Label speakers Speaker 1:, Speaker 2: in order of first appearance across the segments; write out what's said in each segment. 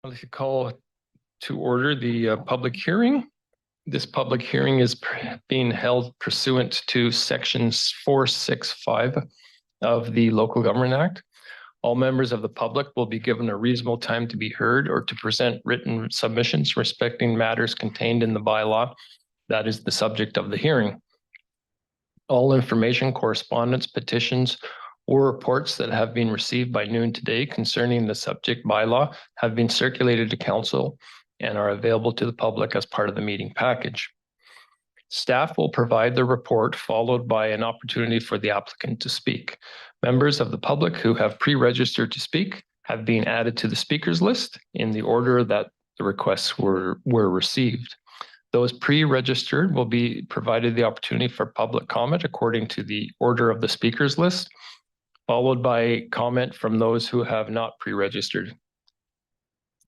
Speaker 1: I'd like to call to order the public hearing. This public hearing is being held pursuant to sections 465 of the Local Government Act. All members of the public will be given a reasonable time to be heard or to present written submissions respecting matters contained in the bylaw that is the subject of the hearing. All information, correspondence, petitions, or reports that have been received by noon today concerning the subject bylaw have been circulated to council and are available to the public as part of the meeting package. Staff will provide the report, followed by an opportunity for the applicant to speak. Members of the public who have pre-registered to speak have been added to the speakers list in the order that the requests were received. Those pre-registered will be provided the opportunity for public comment according to the order of the speakers list, followed by comment from those who have not pre-registered.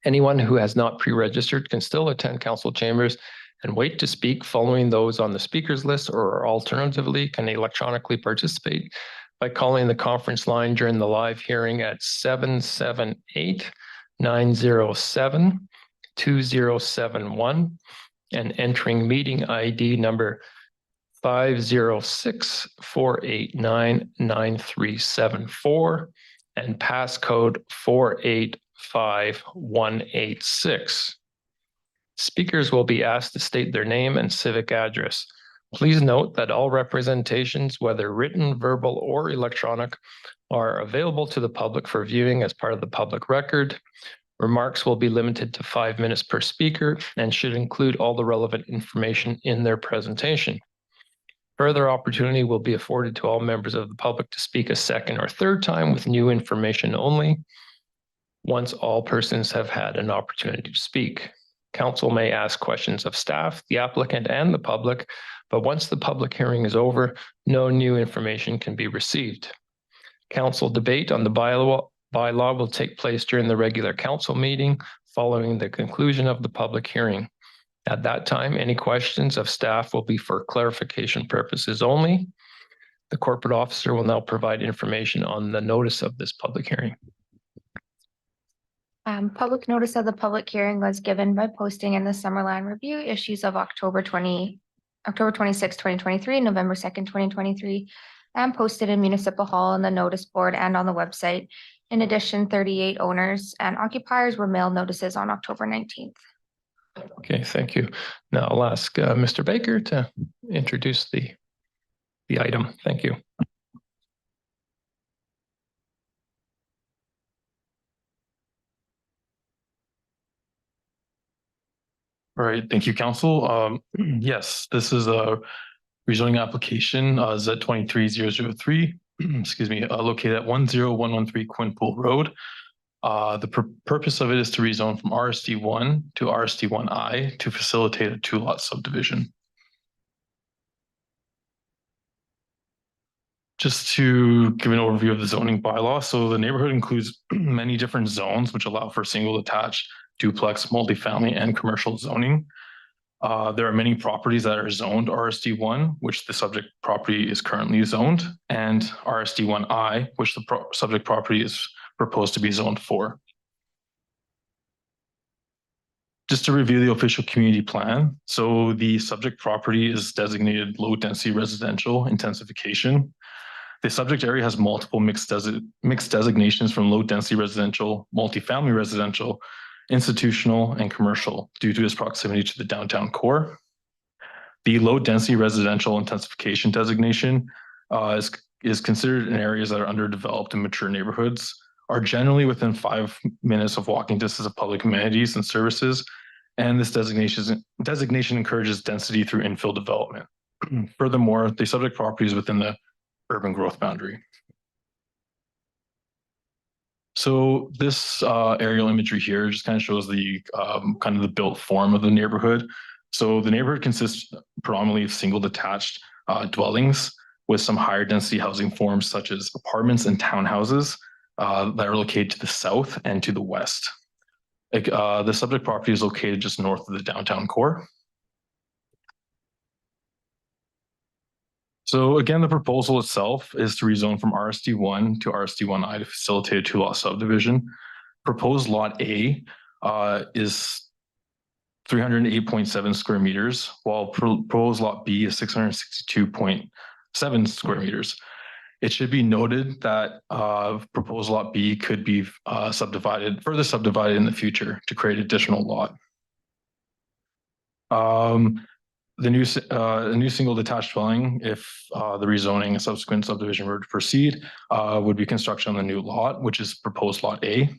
Speaker 1: Anyone who has not pre-registered can still attend council chambers and wait to speak following those on the speakers list, or alternatively can electronically participate by calling the conference line during the live hearing at 778-907-2071 and entering meeting ID number 506-489-9374 and passcode 485186. Speakers will be asked to state their name and civic address. Please note that all representations, whether written, verbal, or electronic, are available to the public for viewing as part of the public record. Remarks will be limited to 5 minutes per speaker and should include all the relevant information in their presentation. Further opportunity will be afforded to all members of the public to speak a second or third time with new information only, once all persons have had an opportunity to speak. Council may ask questions of staff, the applicant, and the public, but once the public hearing is over, no new information can be received. Council debate on the bylaw will take place during the regular council meeting following the conclusion of the public hearing. At that time, any questions of staff will be for clarification purposes only. The corporate officer will now provide information on the notice of this public hearing.
Speaker 2: Public notice of the public hearing was given by posting in the Summerland Review issues of October 26, 2023, November 2nd, 2023, and posted in Municipal Hall on the notice board and on the website. In addition, 38 owners and occupiers were mailed notices on October 19th.
Speaker 1: Okay, thank you. Now I'll ask Mr. Baker to introduce the item. Thank you.
Speaker 3: All right, thank you, Council. Yes, this is a rezoning application, Z23003, excuse me, located at 10113 Quinpool Road. The purpose of it is to rezone from RSD1 to RSD1I to facilitate a two-lot subdivision. Just to give an overview of the zoning bylaw, so the neighborhood includes many different zones which allow for single detached, duplex, multifamily, and commercial zoning. There are many properties that are zoned RSD1, which the subject property is currently zoned, and RSD1I, which the subject property is proposed to be zoned for. Just to review the official community plan, so the subject property is designated low density residential intensification. The subject area has multiple mixed designations from low density residential, multifamily residential, institutional, and commercial due to its proximity to the downtown core. The low density residential intensification designation is considered in areas that are underdeveloped and mature neighborhoods, are generally within 5 minutes of walking distance of public amenities and services, and this designation encourages density through infill development. Furthermore, the subject property is within the urban growth boundary. So this aerial imagery here just kind of shows the kind of the built form of the neighborhood. So the neighborhood consists predominantly of single detached dwellings with some higher density housing forms such as apartments and townhouses that are located to the south and to the west. The subject property is located just north of the downtown core. So again, the proposal itself is to rezone from RSD1 to RSD1I to facilitate a two-lot subdivision. Proposed Lot A is 308.7 square meters, while proposed lot B is 662.7 square meters. It should be noted that proposed lot B could be further subdivided in the future to create additional lot. The new single detached dwelling, if the rezoning and subsequent subdivision were to proceed, would be construction on the new lot, which is proposed lot A.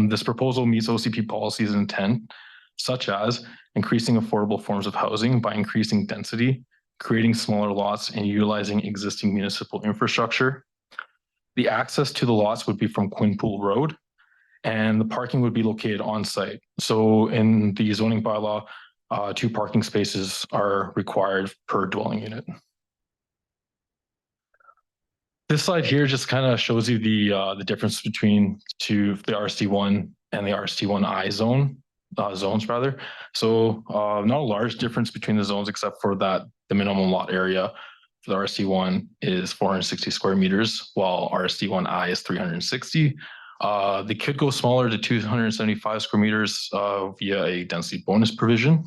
Speaker 3: This proposal meets OCP policies intent, such as increasing affordable forms of housing by increasing density, creating smaller lots, and utilizing existing municipal infrastructure. The access to the lots would be from Quinpool Road, and the parking would be located on site. So in the zoning bylaw, 2 parking spaces are required per dwelling unit. This slide here just kind of shows you the difference between the RST1 and the RST1I zones rather. So not a large difference between the zones except for that the minimum lot area for the RST1 is 460 square meters, while RST1I is 360. They could go smaller to 275 square meters via a density bonus provision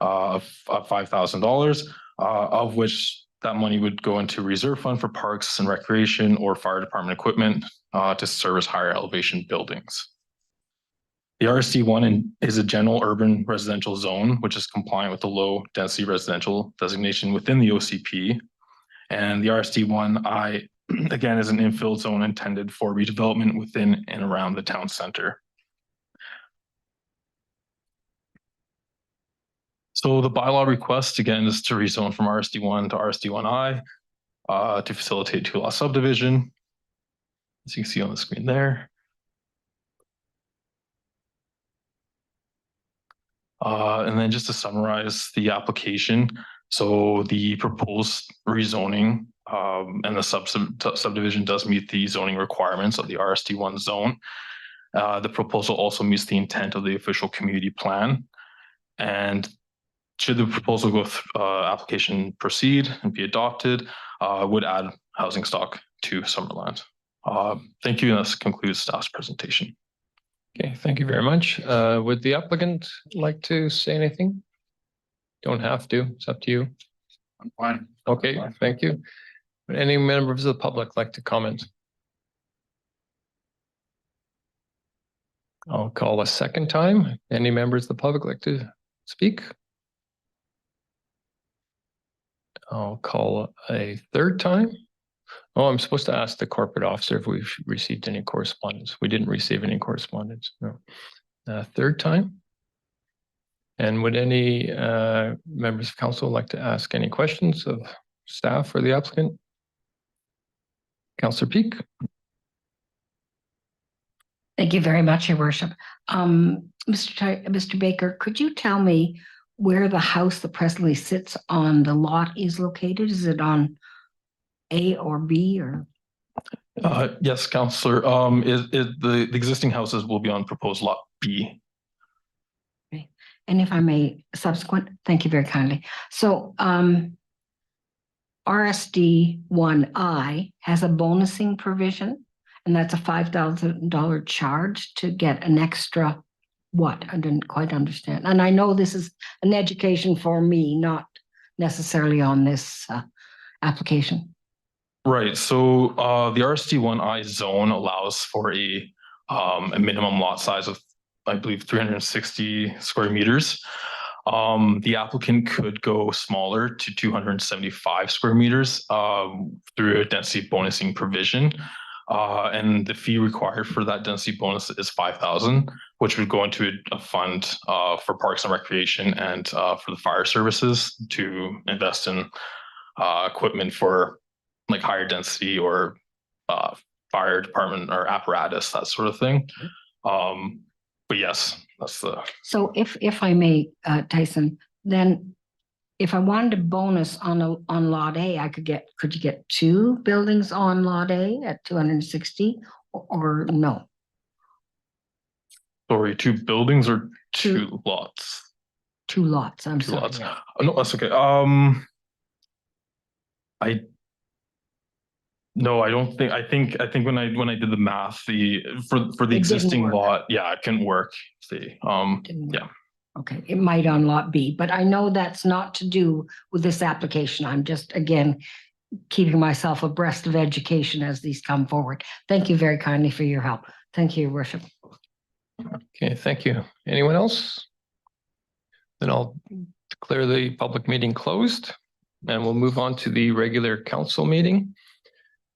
Speaker 3: of $5,000, of which that money would go into reserve fund for parks and recreation or fire department equipment to service higher elevation buildings. The RST1 is a general urban residential zone, which is compliant with the low density residential designation within the OCP. And the RST1I, again, is an infill zone intended for redevelopment within and around the town center. So the bylaw request, again, is to rezone from RST1 to RST1I to facilitate 2-lot subdivision, as you can see on the screen there. And then just to summarize the application, so the proposed rezoning and the subdivision does meet the zoning requirements of the RST1 zone. The proposal also meets the intent of the official community plan. And should the proposal application proceed and be adopted, would add housing stock to Summerland. Thank you, and this concludes staff's presentation.
Speaker 1: Okay, thank you very much. Would the applicant like to say anything? Don't have to, it's up to you.
Speaker 3: I'm fine.
Speaker 1: Okay, thank you. Would any members of the public like to comment? I'll call a second time. Any members of the public like to speak? I'll call a third time. Oh, I'm supposed to ask the corporate officer if we've received any correspondence. We didn't receive any correspondence, no. Third time. And would any members of council like to ask any questions of staff or the applicant? Councillor Peak.
Speaker 4: Thank you very much, Your Worship. Mr. Baker, could you tell me where the house that presently sits on the lot is located? Is it on A or B or?
Speaker 3: Yes, Councillor. The existing houses will be on proposed lot B.
Speaker 4: Okay. And if I may, subsequent, thank you very kindly. So RSD1I has a bonusing provision, and that's a $5,000 charge to get an extra what? I didn't quite understand. And I know this is an education for me, not necessarily on this application.
Speaker 3: Right. So the RST1I zone allows for a minimum lot size of, I believe, 360 square meters. The applicant could go smaller to 275 square meters through a density bonusing provision. And the fee required for that density bonus is $5,000, which would go into a fund for parks and recreation and for the fire services to invest in equipment for like higher density or fire department or apparatus, that sort of thing. But yes, that's the.
Speaker 4: So if I may, Tyson, then if I wanted a bonus on lot A, could you get 2 buildings on lot A at 260 or no?
Speaker 3: Sorry, 2 buildings or 2 lots?
Speaker 4: 2 lots, I'm
Speaker 3: 2
Speaker 4: sorry.
Speaker 3: lots.
Speaker 4: Yeah.
Speaker 3: Oh, no, that's okay. No, I don't think, I think when I did the math, for the
Speaker 4: didn't
Speaker 3: existing
Speaker 4: work.
Speaker 3: lot, yeah, it couldn't work. See,
Speaker 4: Didn't work.
Speaker 3: yeah.
Speaker 4: Okay, it might on lot B, but I know that's not to do with this application. I'm just, again, keeping myself abreast of education as these come forward. Thank you very kindly for your help. Thank you, Your Worship.
Speaker 1: Okay, thank you. Anyone else? Then I'll declare the public meeting closed and we'll move on to the regular council meeting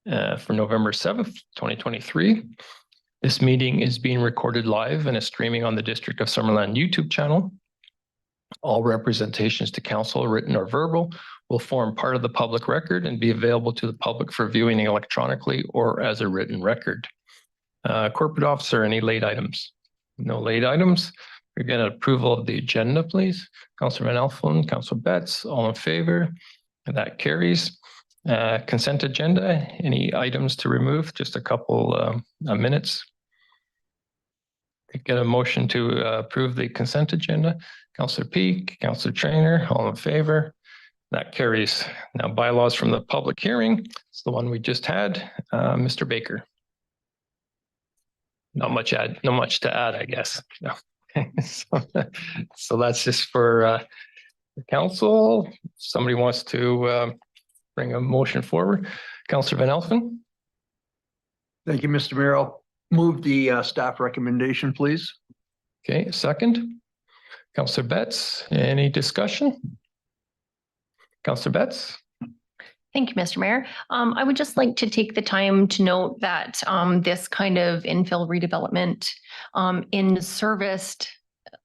Speaker 1: for November 7th, 2023. This meeting is being recorded live and is streaming on the District of Summerland YouTube channel. All representations to council, written or verbal, will form part of the public record and be available to the public for viewing electronically or as a written record. Corporate officer, any late items? No late items. We're getting approval of the agenda, please. Councillor Van Elfen, Councillor Betts, all in favor? And that carries. Consent agenda, any items to remove? Just a couple minutes. Get a motion to approve the consent agenda. Councillor Peak, Councillor Trainer, all in favor? That carries. Now bylaws from the public hearing. It's the one we just had. Mr. Baker. Not much to add, I guess. No. So that's just for the council. Somebody wants to bring a motion forward. Councillor Van Elfen.
Speaker 5: Thank you, Mr. Mayor. I'll move the staff recommendation, please.
Speaker 1: Okay, second. Councillor Betts, any discussion? Councillor Betts?
Speaker 6: Thank you, Mr. Mayor. I would just like to take the time to note that this kind of infill redevelopment in serviced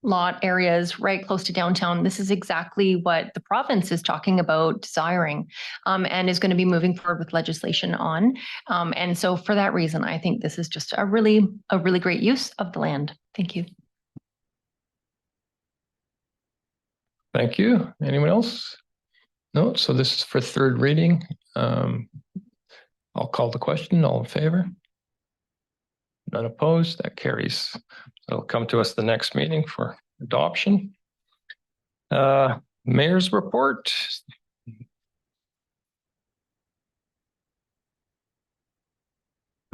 Speaker 6: lot areas right close to downtown, this is exactly what the province is talking about desiring and is going to be moving forward with legislation on. And so for that reason, I think this is just a really great use of the land. Thank you.
Speaker 1: Thank you. Anyone else? No, so this is for third reading. I'll call the question. All in favor? None opposed. That carries. It'll come to us the next meeting for adoption. Mayor's report. The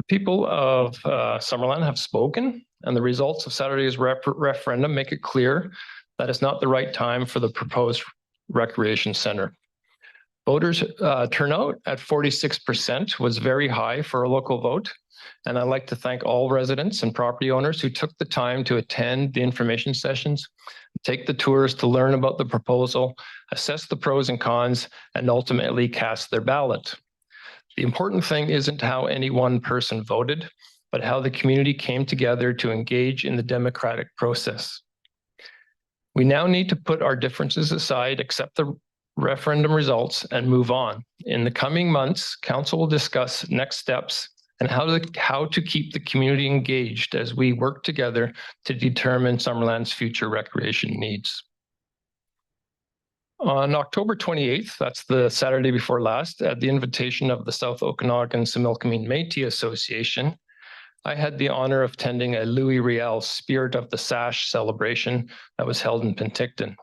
Speaker 1: people of Summerland have spoken, and the results of Saturday's referendum make it clear that it's not the right time for the proposed recreation center. Voters turnout at 46% was very high for a local vote. And I'd like to thank all residents and property owners who took the time to attend the information sessions, take the tours to learn about the proposal, assess the pros and cons, and ultimately cast their ballot. The important thing isn't how any one person voted, but how the community came together to engage in the democratic process. We now need to put our differences aside, accept the referendum results, and move on. In the coming months, council will discuss next steps and how to keep the community engaged as we work together to determine Summerland's future recreation needs. On October 28th, that's the Saturday before last, at the invitation of the South Okanagan-Similkameen Métis Association, I had the honor of attending a Louis Riel Spirit of the Sash celebration that was held in Penticton.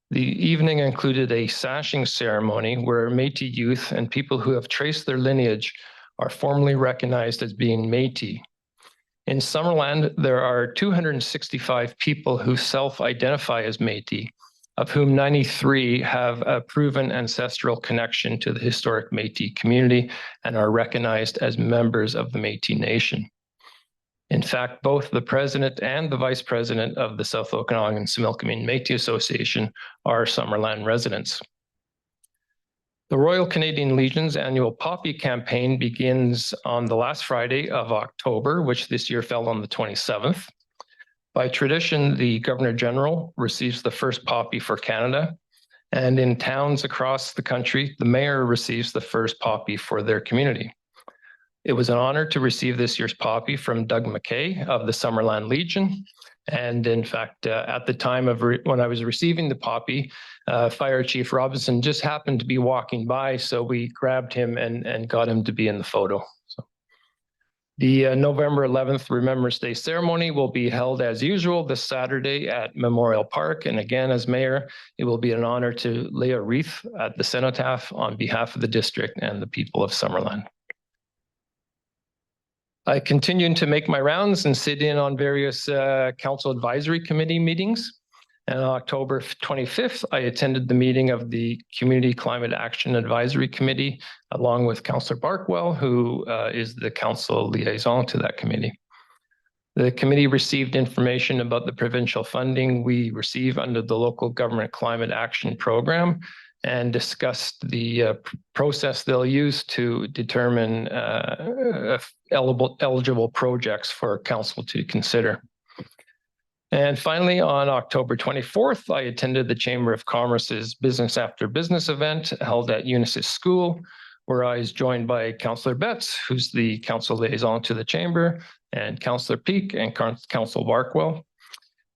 Speaker 1: The evening included a sashing ceremony where Métis youth and people who have traced their lineage are formally recognized as being Métis. In Summerland, there are 265 people who self-identify as Métis, of whom 93 have a proven ancestral connection to the historic Métis community and are recognized as members of the Métis Nation. In fact, both the president and the vice president of the South Okanagan-Similkameen Métis Association are Summerland residents. The Royal Canadian Legion's annual Poppy campaign begins on the last Friday of October, which this year fell on the 27th. By tradition, the Governor General receives the first poppy for Canada, and in towns across the country, the mayor receives the first poppy for their community. It was an honor to receive this year's poppy from Doug McKay of the Summerland Legion. And in fact, at the time of when I was receiving the poppy, Fire Chief Robinson just happened to be walking by, so we grabbed him and got him to be in the photo. So the November 11th Remembrance Day ceremony will be held as usual this Saturday at Memorial Park. And again, as mayor, it will be an honor to lay a wreath at the cenotaph on behalf of the district and the people of Summerland. I continued to make my rounds and sit in on various council advisory committee meetings. And on October 25th, I attended the meeting of the Community Climate Action Advisory Committee, along with Councillor Barkwell, who is the council liaison to that committee. The committee received information about the provincial funding we receive under the Local Government Climate Action Program and discussed the process they'll use to determine eligible projects for council to consider. And finally, on October 24th, I attended the Chamber of Commerce's Business After Business event held at Unisys School, where I was joined by Councillor Betts, who's the council liaison to the chamber, and Councillor Peak and Councillor Barkwell.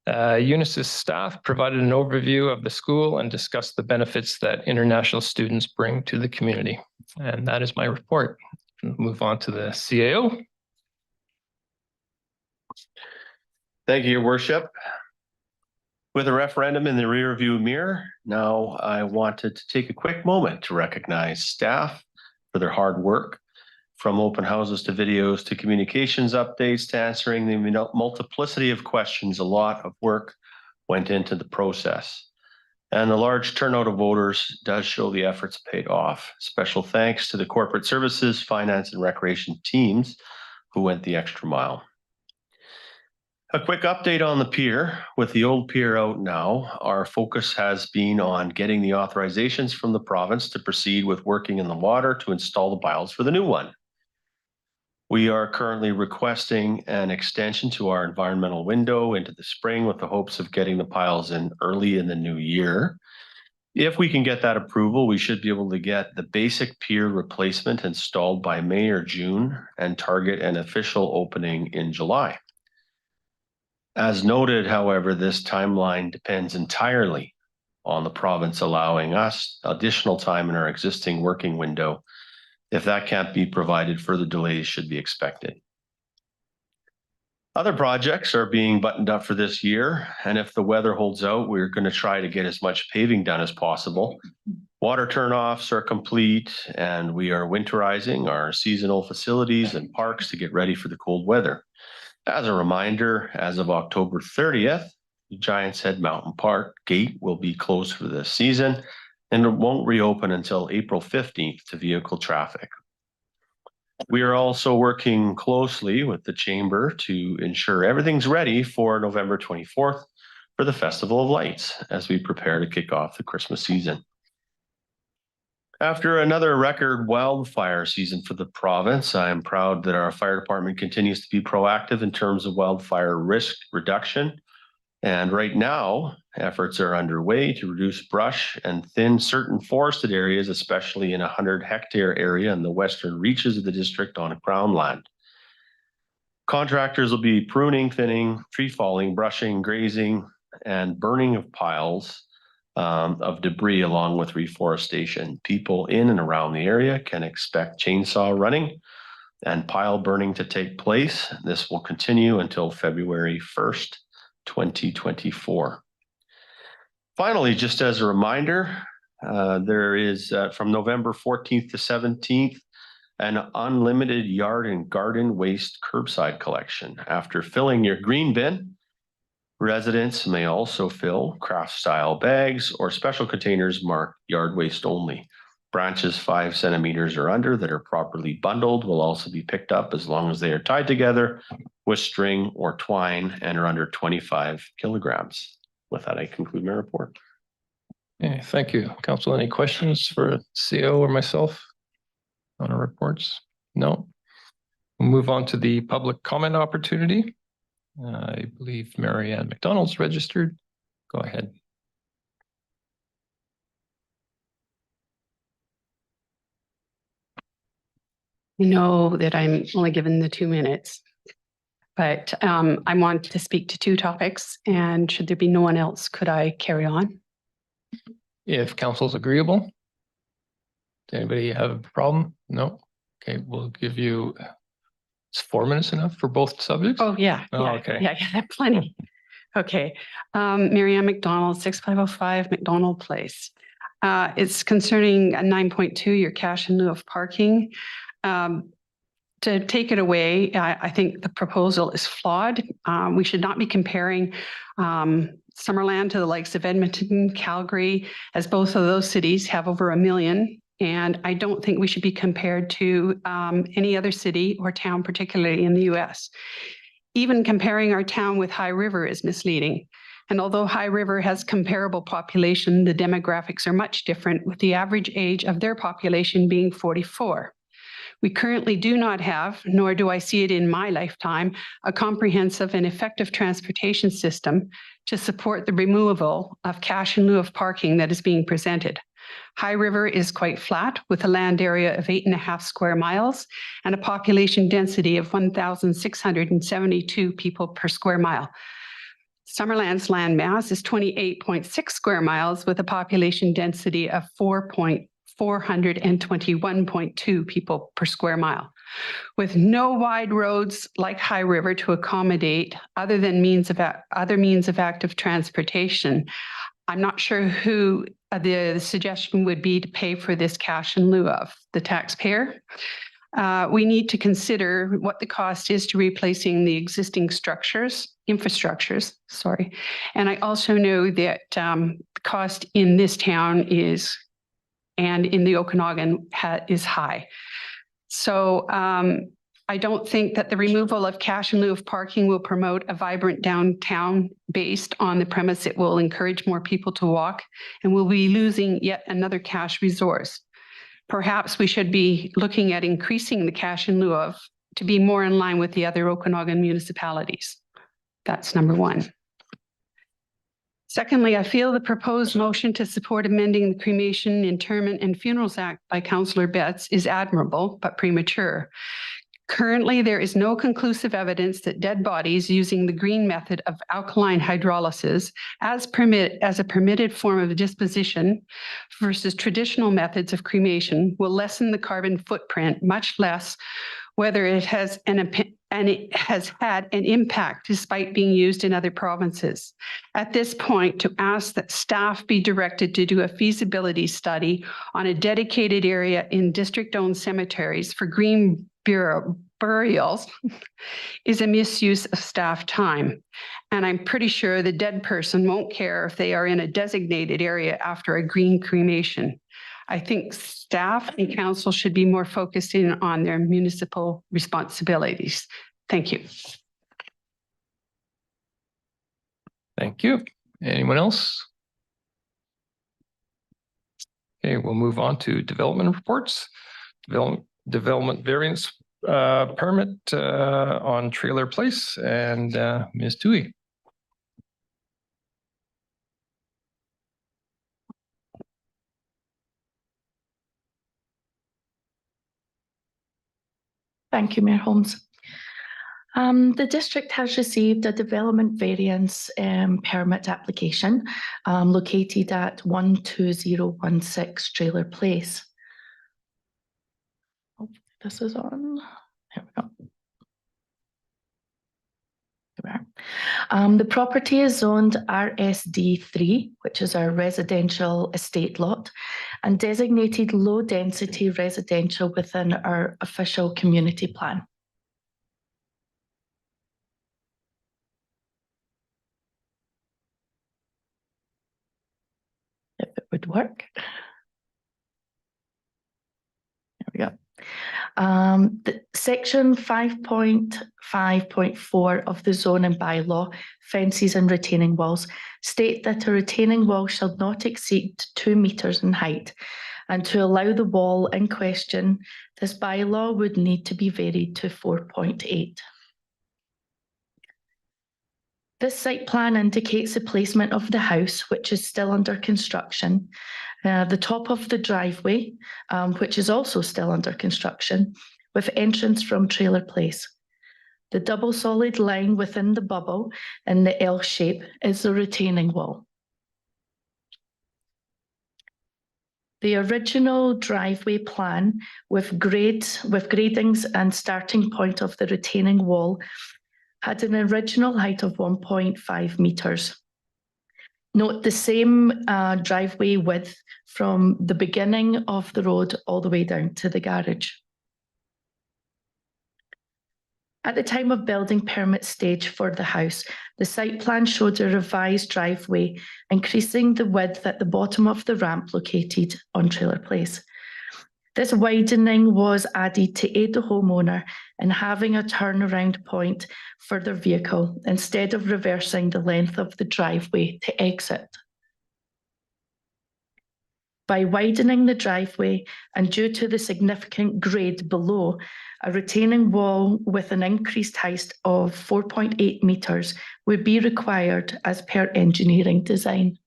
Speaker 1: Unisys staff provided an overview of the school and discussed the benefits that international students bring to the community. And that is my report. Move on to the CAO.
Speaker 7: Thank you, Your Worship. With a referendum in the rearview mirror, now I wanted to take a quick moment to recognize staff for their hard work, from open houses to videos to communications updates to answering the multiplicity of questions. A lot of work went into the process. And the large turnout of voters does show the efforts paid off. Special thanks to the corporate services, finance, and recreation teams who went the extra mile. A quick update on the pier. With the old pier out now, our focus has been on getting the authorizations from the province to proceed with working in the water to install the piles for the new one. We are currently requesting an extension to our environmental window into the spring with the hopes of getting the piles in early in the new year. If we can get that approval, we should be able to get the basic pier replacement installed by May or June and target an official opening in July. As noted, however, this timeline depends entirely on the province allowing us additional time in our existing working window. If that can't be provided, further delays should be expected. Other projects are being buttoned up for this year, and if the weather holds out, we're going to try to get as much paving done as possible. Water turnoffs are complete, and we are winterizing our seasonal facilities and parks to get ready for the cold weather. As a reminder, as of October 30th, the Giants Head Mountain Park gate will be closed for this season, and it won't reopen until April 15th to vehicle traffic. We are also working closely with the chamber to ensure everything's ready for November 24th for the Festival of Lights as we prepare to kick off the Christmas season. After another record wildfire season for the province, I am proud that our fire department continues to be proactive in terms of wildfire risk reduction. And right now, efforts are underway to reduce brush and thin certain forested areas, especially in a 100-hectare area in the western reaches of the district on crown land. Contractors will be pruning, thinning, tree falling, brushing, grazing, and burning of piles of debris along with reforestation. People in and around the area can expect chainsaw running and pile burning to take place. This will continue until February 1st, 2024. Finally, just as a reminder, there is from November 14th to 17th, an unlimited yard and garden waste curbside collection. After filling your green bin, residents may also fill craft-style bags or special containers marked yard waste only. Branches 5 centimeters or under that are properly bundled will also be picked up as long as they are tied together with string or twine and are under 25 kilograms. With that, I conclude my report.
Speaker 1: Okay, thank you. Council, any questions for CO or myself on our reports? No. We'll move on to the public comment opportunity. I believe Mary Ann McDonald's registered. Go ahead.
Speaker 8: I know that I'm only given the 2 minutes, but I want to speak to 2 topics, and should there be no one else, could I carry on?
Speaker 1: If council's agreeable. Does anybody have a problem? No? Okay, we'll give you, it's 4 minutes enough for both subjects?
Speaker 8: Oh, yeah.
Speaker 1: Oh,
Speaker 8: yeah,
Speaker 1: okay.
Speaker 8: Yeah, plenty. Okay. Mary Ann McDonald, 6505 McDonald Place. It's concerning 9.2, your cash in lieu of parking. to take it away, I think the proposal is flawed. We should not be comparing Summerland to the likes of Edmonton, Calgary, as both of those cities have over 1 million. And I don't think we should be compared to any other city or town, particularly in the US. Even comparing our town with High River is misleading. And although High River has comparable population, the demographics are much different, with the average age of their population being 44. We currently do not have, nor do I see it in my lifetime, a comprehensive and effective transportation system to support the removal of cash in lieu of parking that is being presented. High River is quite flat, with a land area of 8.5 square miles and a population density of 1,672 people per square mile. Summerland's land mass is 28.6 square miles with a population density of 421.2 people per square mile. With no wide roads like High River to accommodate other means of active transportation, I'm not sure who the suggestion would be to pay for this cash in lieu of, the taxpayer. We need to consider what the cost is to replacing the existing infrastructures. And I also know that the cost in this town and in the Okanagan is high. So I don't think that the removal of cash in lieu of parking will promote a vibrant downtown based on the premise it will encourage more people to walk, and we'll be losing yet another cash resource. Perhaps we should be looking at increasing the cash in lieu of to be more in line with the other Okanagan municipalities. That's number one. Secondly, I feel the proposed motion to support amending the Cremation, Interment, and Funerals Act by Councillor Betts is admirable but premature. Currently, there is no conclusive evidence that dead bodies using the green method of alkaline hydrolysis as a permitted form of disposition versus traditional methods of cremation will lessen the carbon footprint, much less whether it has had an impact despite being used in other provinces. At this point, to ask that staff be directed to do a feasibility study on a dedicated area in district-owned cemeteries for green burials is a misuse of staff time. And I'm pretty sure the dead person won't care if they are in a designated area after a green cremation. I think staff and council should be more focused in on their municipal responsibilities. Thank you.
Speaker 1: Thank you. Anyone else? Okay, we'll move on to development reports. Development variance permit on Trailer Place, and Ms. Toohey.
Speaker 9: Thank you, Mayor Holmes. The district has received a development variance permit application located at 12016 Trailer Place. Oh, this is on. There we go. The property is zoned RSD3, which is our residential estate lot, and designated low density residential within our official community plan. If it would work. There we go. Section 5.5.4 of the zoning bylaw, fences and retaining walls, state that a retaining wall shall not exceed 2 meters in height. And to allow the wall in question, this bylaw would need to be varied to 4.8. This site plan indicates the placement of the house, which is still under construction, the top of the driveway, which is also still under construction, with entrance from Trailer Place. The double solid line within the bubble in the L shape is the retaining wall. The original driveway plan with gradings and starting point of the retaining wall had an original height of 1.5 meters. Note the same driveway width from the beginning of the road all the way down to the garage. At the time of building permit stage for the house, the site plan showed a revised driveway, increasing the width at the bottom of the ramp located on Trailer Place. This widening was added to aid the homeowner in having a turnaround point for their vehicle instead of reversing the length of the driveway to exit. By widening the driveway and due to the significant grade below, a retaining wall with an increased height of 4.8 metres would be required as per engineering design.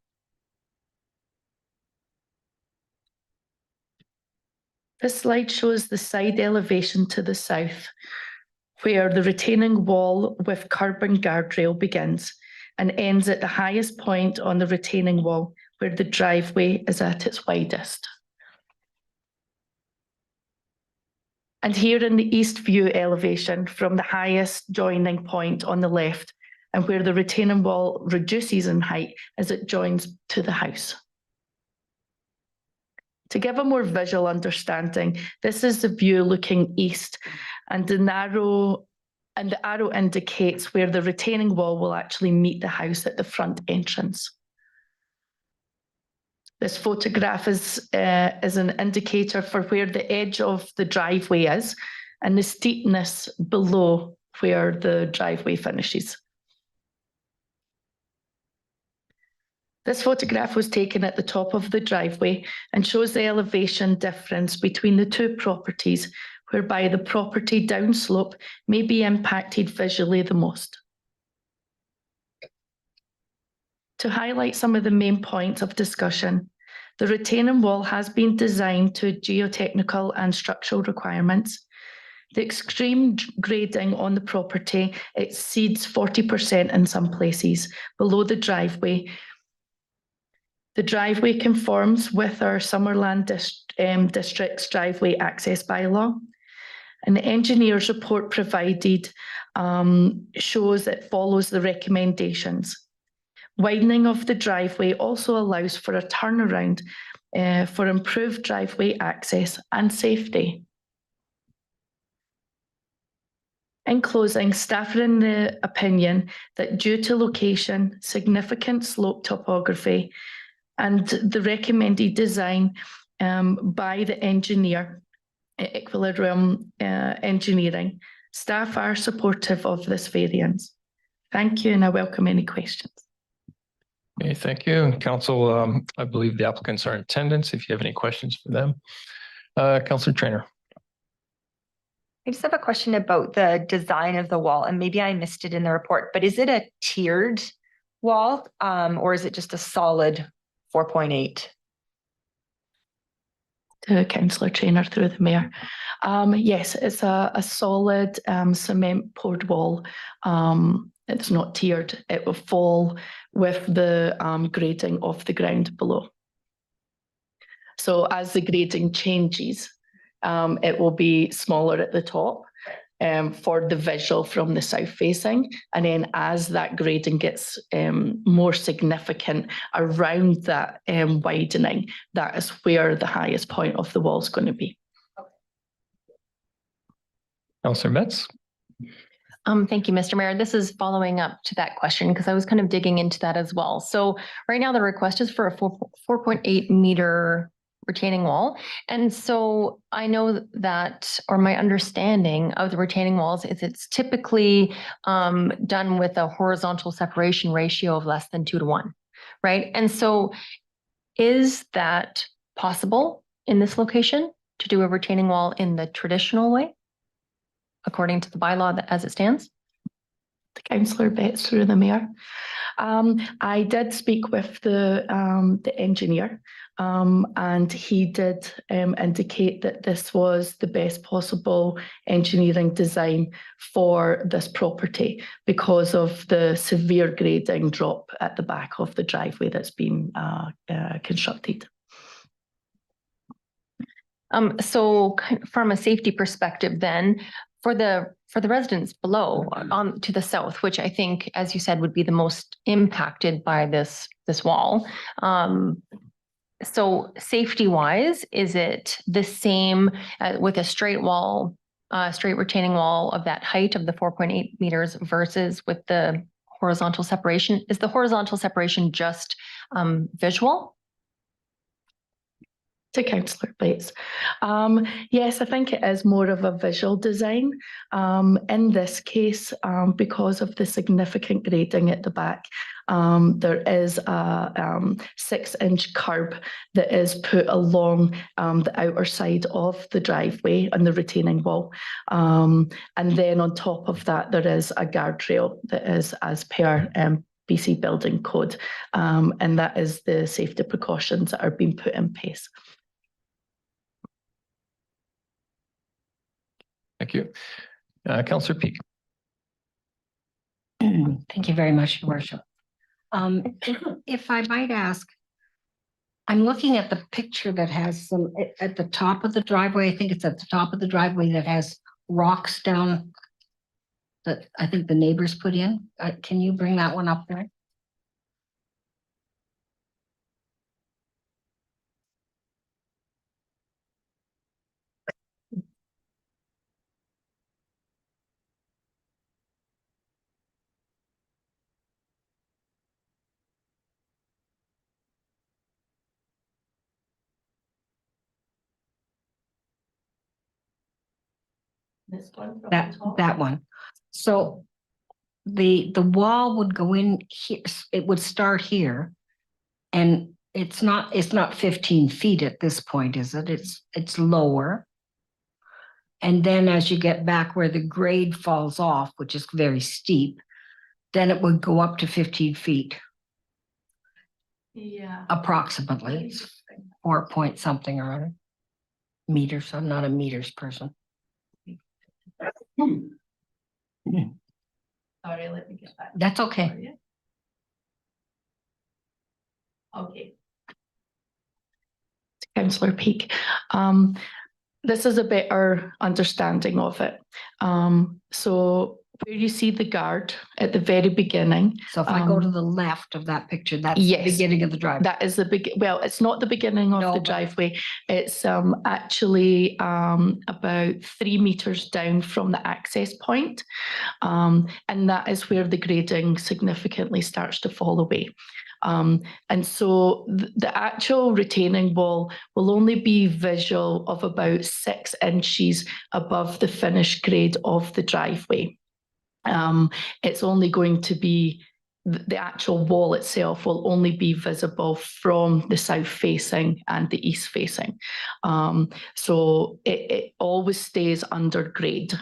Speaker 9: This slide shows the side elevation to the south, where the retaining wall with curb and guardrail begins and ends at the highest point on the retaining wall, where the driveway is at its widest. And here in the east view elevation from the highest joining point on the left and where the retaining wall reduces in height as it joins to the house. To give a more visual understanding, this is the view looking east, and the arrow indicates where the retaining wall will actually meet the house at the front entrance. This photograph is an indicator for where the edge of the driveway is and the steepness below where the driveway finishes. This photograph was taken at the top of the driveway and shows the elevation difference between the two properties, whereby the property downslope may be impacted visually the most. To highlight some of the main points of discussion, the retaining wall has been designed to geotechnical and structural requirements. The extreme grading on the property exceeds 40% in some places below the driveway. The driveway conforms with our Summerland district's driveway access bylaw. And the engineer's report provided shows it follows the recommendations. Widening of the driveway also allows for a turnaround for improved driveway access and safety. In closing, staff are in the opinion that due to location, significant slope topography, and the recommended design by the engineer, Equilibrium Engineering, staff are supportive of this variance. Thank you, and I welcome any questions.
Speaker 1: Okay, thank you. Council, I believe the applicants are in attendance. If you have any questions for them. Councillor Trainer.
Speaker 2: I just have a question about the design of the wall, and maybe I missed it in the report, but is it a tiered wall or is it just a solid 4.8?
Speaker 9: To Councillor Trainer through the Mayor. Yes, it's a solid cement poured wall. It's not tiered. It will fall with the grading of the ground below. So as the grading changes, it will be smaller at the top for the visual from the south facing. And then as that grading gets more significant around that widening, that is where the highest point of the wall is going to be.
Speaker 1: Councillor Betts.
Speaker 6: Thank you, Mr. Mayor. This is following up to that question because I was kind of digging into that as well. So right now the request is for a 4.8 meter retaining wall. And so I know that, or my understanding of the retaining walls is it's typically done with a horizontal separation ratio of less than 2:1, right? And so is that possible in this location to do a retaining wall in the traditional way, according to the bylaw as it stands?
Speaker 9: The Councillor Betts through the Mayor. I did speak with the engineer and he did indicate that this was the best possible engineering design for this property because of the severe grading drop at the back of the driveway that's been constructed.
Speaker 6: So from a safety perspective then, for the residents below on to the south, which I think, as you said, would be the most impacted by this wall. So safety wise, is it the same with a straight wall straight retaining wall of that height of the 4.8 meters versus with the horizontal separation? Is the horizontal separation just visual?
Speaker 9: To Councillor Bates. Yes, I think it is more of a visual design. In this case, because of the significant grading at the back, there is a 6-inch curb that is put along the outer side of the driveway and the retaining wall. And then on top of that, there is a guardrail that is as per BC Building Code. And that is the safety precautions that are being put in place.
Speaker 1: Thank you. Councillor Peak.
Speaker 4: Thank you very much, Your Worship. If I might ask, I'm looking at the picture that has some, at the top of the driveway, I think it's at the top of the driveway that has rocks down that I think the neighbors put in. Can you bring that one up there?
Speaker 9: This one from
Speaker 4: That,
Speaker 9: the top?
Speaker 4: that one. So the wall would go in here, it would start here. And it's not 15 feet at this point, is it? It's lower. And then as you get back where the grade falls off, which is very steep, then it would go up to 15 feet
Speaker 9: Yeah.
Speaker 4: approximately. It's 4 point something or other meters. I'm not a meters person.
Speaker 9: Sorry, let me get back.
Speaker 4: That's
Speaker 9: for
Speaker 4: okay.
Speaker 9: you. Okay. Councillor Peak, this is a better understanding of it. So where you see the guard at the very beginning,
Speaker 4: So if I go to the left of that picture, that's the
Speaker 9: yes.
Speaker 4: beginning of the driveway.
Speaker 9: that is well, it's not the beginning of
Speaker 4: No,
Speaker 9: the
Speaker 4: but-
Speaker 9: driveway. It's actually about 3 meters down from the access point. And that is where the grading significantly starts to fall away. And so the actual retaining wall will only be visual of about 6 inches above the finished grade of the driveway. It's only going to be the actual wall itself will only be visible from the south facing and the east facing. So it always stays under grade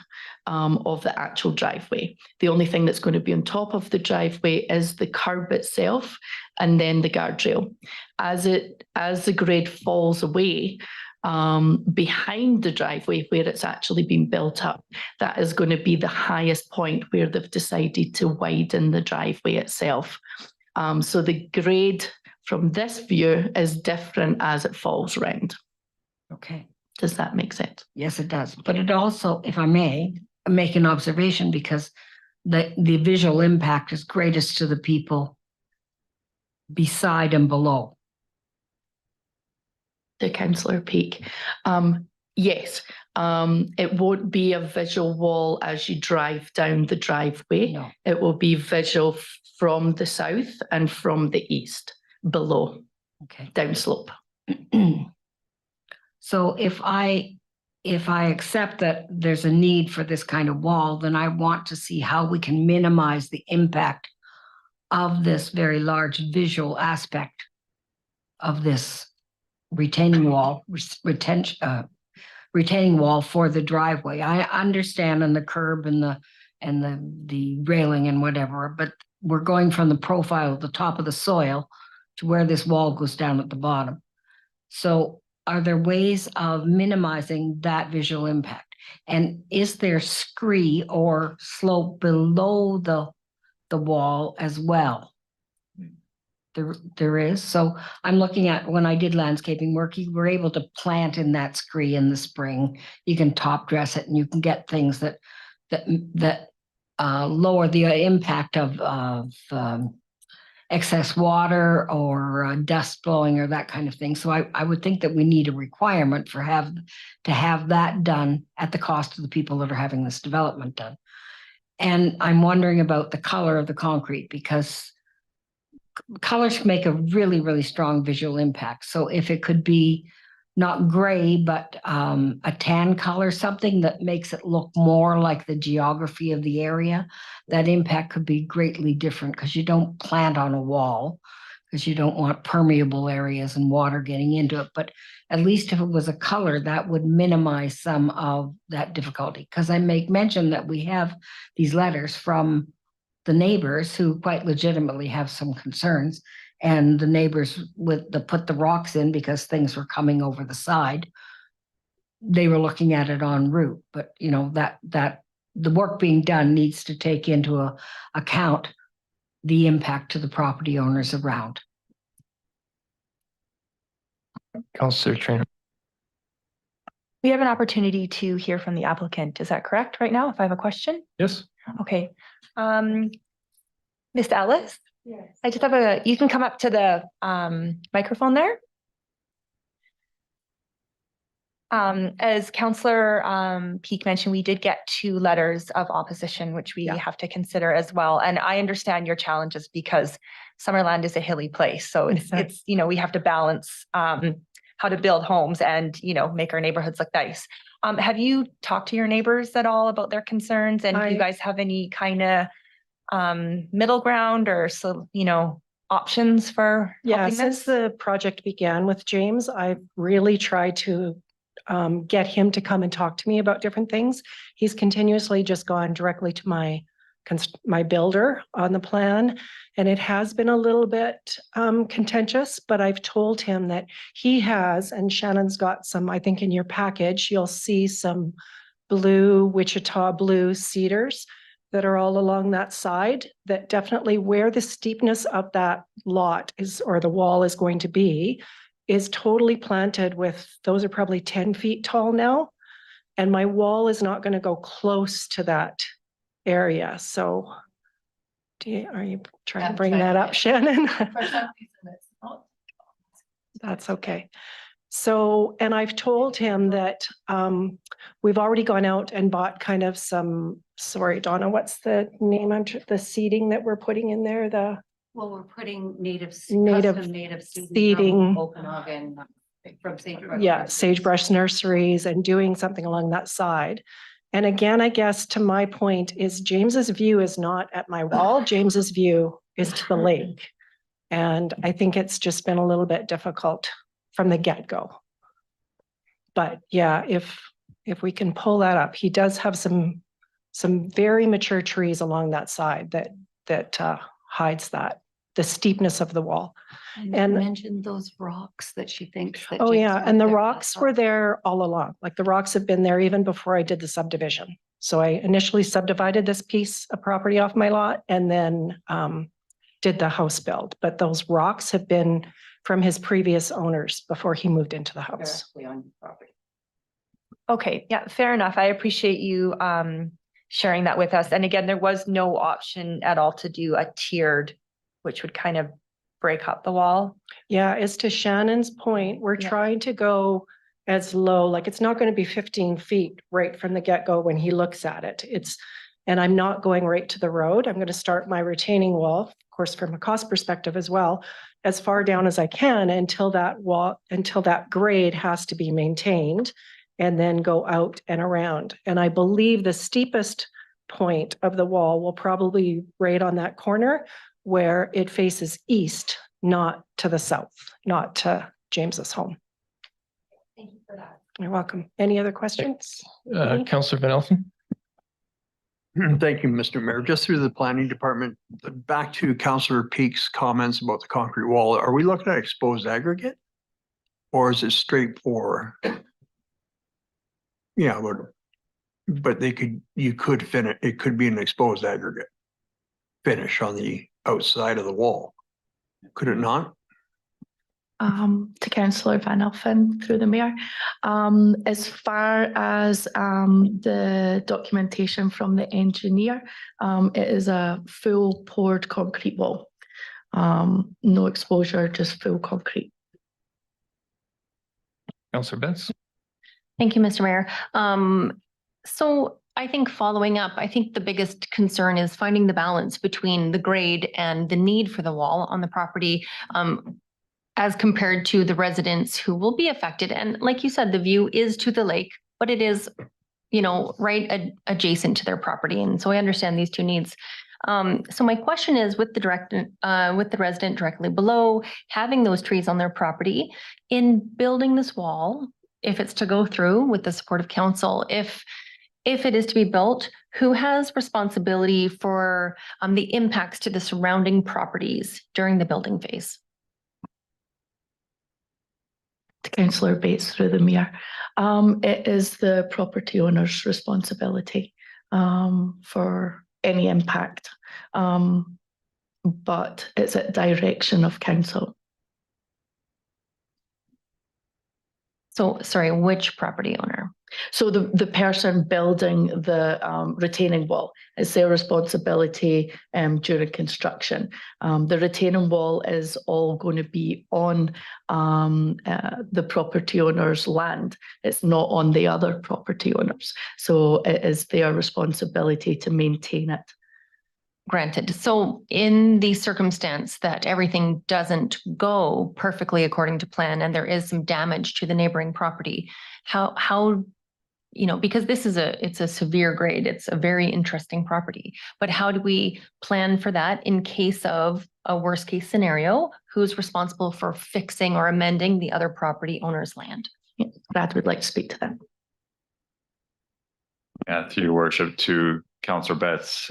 Speaker 9: of the actual driveway. The only thing that's going to be on top of the driveway is the curb itself and then the guardrail. As the grade falls away, behind the driveway where it's actually been built up, that is going to be the highest point where they've decided to widen the driveway itself. So the grade from this view is different as it falls round.
Speaker 4: Okay.
Speaker 9: Does that make sense?
Speaker 4: Yes, it does. But it also, if I may, make an observation because the visual impact is greatest to the people beside and below.
Speaker 9: To Councillor Peak. Yes, it won't be a visual wall as you drive down the driveway.
Speaker 4: No.
Speaker 9: It will be visual from the south and from the east below,
Speaker 4: Okay.
Speaker 9: downslope.
Speaker 4: So if I accept that there's a need for this kind of wall, then I want to see how we can minimize the impact of this very large visual aspect of this retaining wall, retaining wall for the driveway. I understand on the curb and the railing and whatever, but we're going from the profile of the top of the soil to where this wall goes down at the bottom. So are there ways of minimizing that visual impact? And is there scree or slope below the wall as well? There is. So I'm looking at when I did landscaping work, you were able to plant in that scree in the spring. You can top dress it and you can get things that lower the impact of excess water or dust blowing or that kind of thing. So I would think that we need a requirement to have that done at the cost of the people that are having this development done. And I'm wondering about the color of the concrete, because colors can make a really, really strong visual impact. So if it could be not gray, but a tan color, something that makes it look more like the geography of the area, that impact could be greatly different, because you don't plant on a wall, because you don't want permeable areas and water getting into it. But at least if it was a color, that would minimize some of that difficulty. Because I make mention that we have these letters from the neighbors who quite legitimately have some concerns, and the neighbors put the rocks in because things were coming over the side. They were looking at it en route, but you know, that the work being done needs to take into account the impact to the property owners around.
Speaker 1: Councillor Trainer.
Speaker 2: We have an opportunity to hear from the applicant. Is that correct right now, if I have a question?
Speaker 1: Yes.
Speaker 2: Okay. Ms. Ellis? Yes. I just have you can come up to the microphone there. As Councillor Peak mentioned, we did get 2 letters of opposition, which we have to consider as well. And I understand your challenges because Summerland is a hilly place. So it's you know, we have to balance how to build homes and, you know, make our neighborhoods look nice. Have you talked to your neighbors at all about their concerns? And do you guys have any kind of middle ground or, so, you know, options for helping
Speaker 10: since the project began with James, I've really tried to get him to come and talk to me about different things. He's continuously just gone directly to my builder on the plan, and it has been a little bit contentious, but I've told him that he has, and Shannon's got some, I think in your package, you'll see some blue, Wichita blue cedars that are all along that side, that definitely where the steepness of that lot is, or the wall is going to be, is totally planted with, those are probably 10 feet tall now. And my wall is not going to go close to that area. So are you trying to bring that up, Shannon? That's okay. So, and I've told him that we've already gone out and bought kind of some, sorry, Donna, what's the name of the seeding that we're putting in there?
Speaker 4: Well, we're putting native
Speaker 10: seeding
Speaker 4: from Sagebrush.
Speaker 10: Yeah, Sagebrush Nurseries, and doing something along that side. And again, I guess to my point is James's view is not at my wall. James's view is to the lake. And I think it's just been a little bit difficult from the get-go. But yeah, if we can pull that up, he does have some very mature trees along that side that hides the steepness of the wall.
Speaker 4: And mentioned those rocks that she thinks that.
Speaker 10: Oh yeah, and the rocks were there all along. Like the rocks have been there even before I did the subdivision. So I initially subdivided this piece of property off my lot and then did the house build. But those rocks have been from his previous owners before he moved into the house.
Speaker 4: On your property.
Speaker 2: Okay, yeah, fair enough. I appreciate you sharing that with us. And again, there was no option at all to do a tiered, which would kind of break up the wall.
Speaker 10: Yeah, as to Shannon's point, we're trying to go as low, like it's not going to be 15 feet right from the get-go when he looks at it. And I'm not going right to the road. I'm going to start my retaining wall, of course, from a cost perspective as well, as far down as I can until that grade has to be maintained, and then go out and around. And I believe the steepest point of the wall will probably be right on that corner where it faces east, not to the south, not to James's home.
Speaker 2: Thank you for that.
Speaker 10: You're welcome. Any other questions?
Speaker 1: Councillor Van Elfen.
Speaker 5: Thank you, Mr. Mayor. Just through the planning department, back to Councillor Peak's comments about the concrete wall. Are we looking at exposed aggregate? Or is it straight pour? Yeah, but you could finish, it could be an exposed aggregate finish on the outside of the wall. Could it not?
Speaker 9: To Councillor Van Elfen through the mayor. As far as the documentation from the engineer, it is a full poured concrete wall. No exposure, just full concrete.
Speaker 1: Councillor Betts.
Speaker 6: Thank you, Mr. Mayor. So I think following up, I think the biggest concern is finding the balance between the grade and the need for the wall on the property, as compared to the residents who will be affected. And like you said, the view is to the lake, but it is, right adjacent to their property. And so I understand these two needs. So my question is with the resident directly below, having those trees on their property, in building this wall, if it's to go through with the support of council, if it is to be built, who has responsibility for the impacts to the surrounding properties during the building phase?
Speaker 9: Councillor Bates through the mayor. It is the property owner's responsibility for any impact, but it's at direction of council.
Speaker 6: So, sorry, which property owner?
Speaker 9: So the person building the retaining wall, it's their responsibility during construction. The retaining wall is all going to be on the property owner's land. It's not on the other property owners. So it is their responsibility to maintain it.
Speaker 6: Granted. So in the circumstance that everything doesn't go perfectly according to plan and there is some damage to the neighboring property, how because it's a severe grade, it's a very interesting property, but how do we plan for that in case of a worst case scenario? Who's responsible for fixing or amending the other property owner's land?
Speaker 9: Brad would like to speak to that.
Speaker 11: Yeah, through your worship, to Councillor Betts.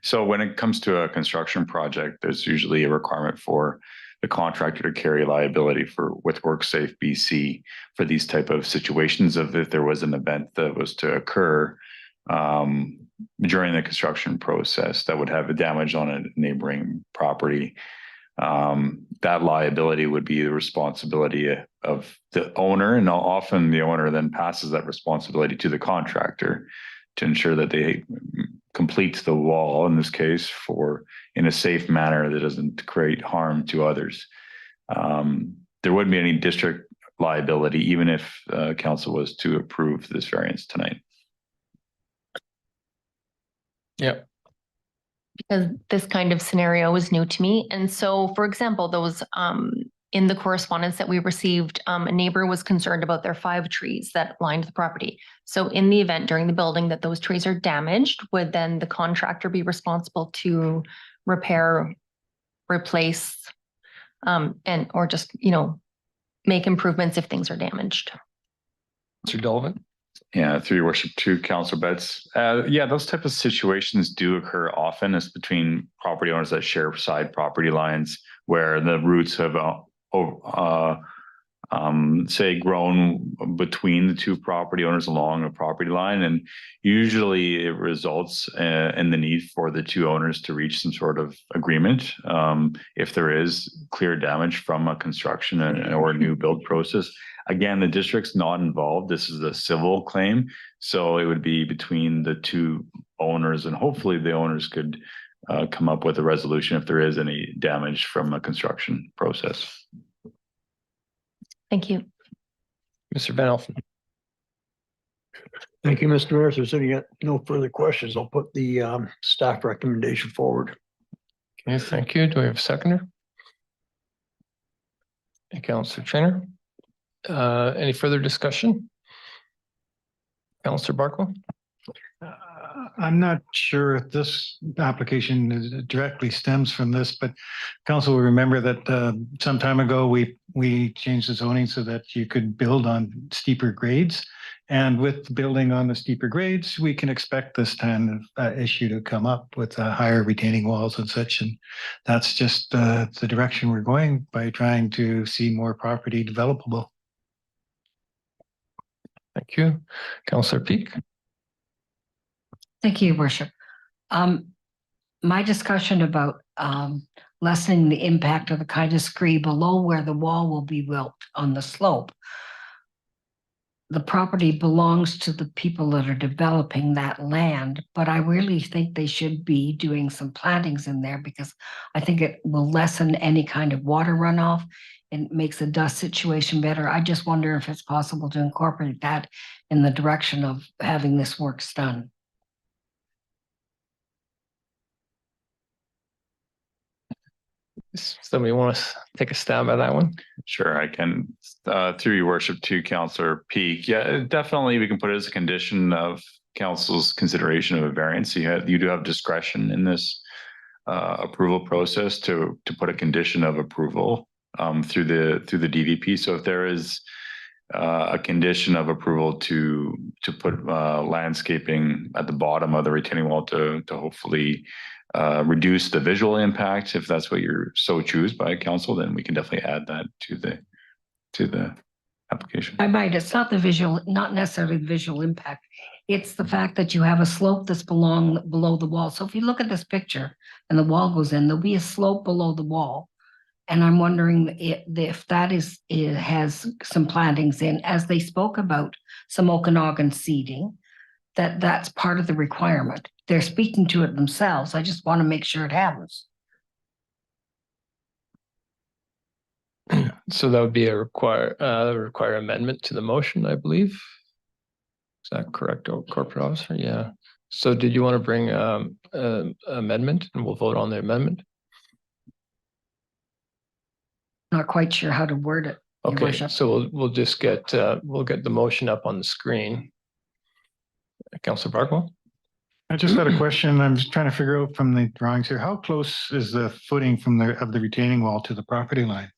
Speaker 11: So when it comes to a construction project, there's usually a requirement for the contractor to carry liability with WorkSafe BC for these type of situations of if there was an event that was to occur during the construction process that would have a damage on a neighboring property. That liability would be the responsibility of the owner, and often the owner then passes that responsibility to the contractor to ensure that they complete the wall, in this case, in a safe manner that doesn't create harm to others. There wouldn't be any district liability, even if council was to approve this variance tonight.
Speaker 1: Yeah.
Speaker 6: Because this kind of scenario was new to me. And so, for example, those in the correspondence that we received, a neighbor was concerned about their 5 trees that lined the property. So in the event during the building that those trees are damaged, would then the contractor be responsible to repair, replace, or just, make improvements if things are damaged?
Speaker 1: Mr. Delavan.
Speaker 11: Yeah, through your worship, to Councillor Betts. Yeah, those type of situations do occur often. It's between property owners that share side property lines where the roots have say grown between the two property owners along a property line, and usually it results in the need for the two owners to reach some sort of agreement if there is clear damage from a construction or a new build process. Again, the district's not involved. This is a civil claim, so it would be between the two owners, and hopefully the owners could come up with a resolution if there is any damage from a construction process.
Speaker 6: Thank you.
Speaker 1: Mr. Van Elfen.
Speaker 5: Thank you, Mr. Mayor. If there's no further questions, I'll put the staff recommendation forward.
Speaker 1: Okay, thank you. Do we have a seconder? Councillor Trainer. Any further discussion? Councillor Barco.
Speaker 12: I'm not sure if this application directly stems from this, but council will remember that some time ago we changed the zoning so that you could build on steeper grades. And with building on the steeper grades, we can expect this kind of issue to come up with higher retaining walls and such. And that's just the direction we're going by trying to see more property developable.
Speaker 1: Thank you. Councillor Peak.
Speaker 4: Thank you, Your Worship. My discussion about lessening the impact of the kind of scree below where the wall will be built on the slope. the property belongs to the people that are developing that land, but I really think they should be doing some plantings in there because I think it will lessen any kind of water runoff and makes the dust situation better. I just wonder if it's possible to incorporate that in the direction of having this works done.
Speaker 1: Somebody want to take a stab at that one?
Speaker 11: Sure, I can, through your worship to Councillor Peak. Yeah, definitely we can put it as a condition of council's consideration of a variance. You do have discretion in this approval process to put a condition of approval through the DVP. So if there is a condition of approval to put landscaping at the bottom of the retaining wall to hopefully reduce the visual impact, if that's what you're so choose by council, then we can definitely add that to the application.
Speaker 4: I might, it's not the visual, not necessarily the visual impact. It's the fact that you have a slope that's below the wall. So if you look at this picture and the wall goes in, there'll be a slope below the wall. And I'm wondering if that it has some plantings in, as they spoke about some Okanagan seeding, that's part of the requirement. They're speaking to it themselves. I just want to make sure it happens.
Speaker 1: So that would be a require amendment to the motion, I believe. Is that correct, corporate officer? Yeah. So did you want to bring amendment and we'll vote on the amendment?
Speaker 4: Not quite sure how to word it. Your
Speaker 1: Okay,
Speaker 4: worship.
Speaker 1: so we'll just get the motion up on the screen. Councillor Barkwell?
Speaker 12: I just had a question. I'm just trying to figure out from the drawings here, how close is the footing of the retaining wall to the property line?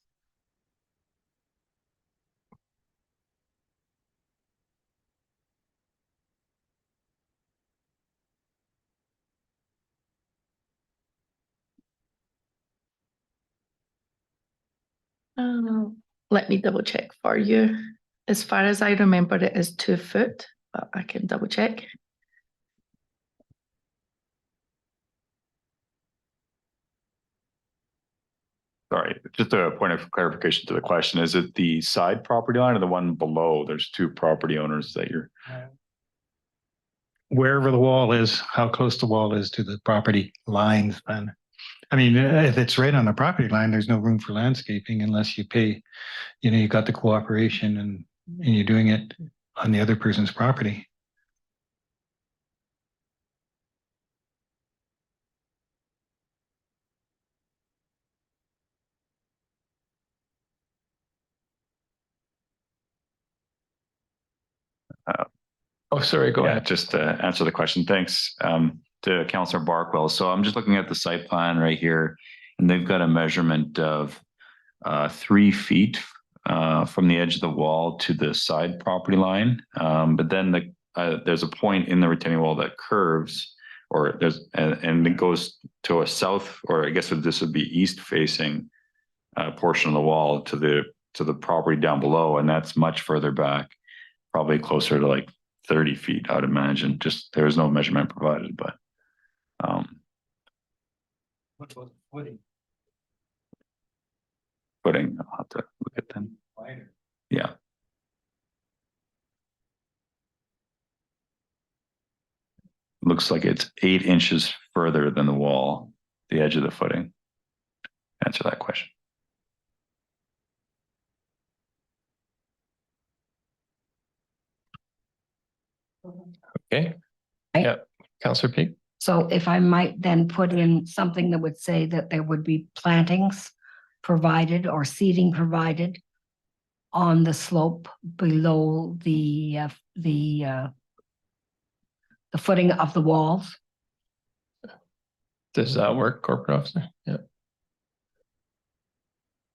Speaker 9: Let me double check for you. As far as I remember, it is 2 foot, but I can double check.
Speaker 11: Sorry, just a point of clarification to the question. Is it the side property line or the one below? There's two property owners that you're.
Speaker 12: Wherever the wall is, how close the wall is to the property lines then? I mean, if it's right on the property line, there's no room for landscaping unless you pay, you got the cooperation and you're doing it on the other person's property.
Speaker 1: Oh, sorry, go
Speaker 11: Yeah,
Speaker 1: ahead.
Speaker 11: just to answer the question. Thanks to Councillor Barkwell. So I'm just looking at the site plan right here, and they've got a measurement of 3 feet from the edge of the wall to the side property line. But then there's a point in the retaining wall that curves, and it goes to a south, or I guess this would be east facing portion of the wall to the property down below, and that's much further back, probably closer to like 30 feet, I would imagine. Just there is no measurement provided, but
Speaker 12: What about footing?
Speaker 11: footing, I'll have to look at them.
Speaker 12: Wider.
Speaker 11: Yeah. Looks like it's 8 inches further than the wall, the edge of the footing. Answer that question.
Speaker 1: Okay. Yeah, Councillor Peak?
Speaker 4: So if I might then put in something that would say that there would be plantings provided or seeding provided on the slope below the footing of the walls.
Speaker 1: Does that work, corporate officer? Yeah.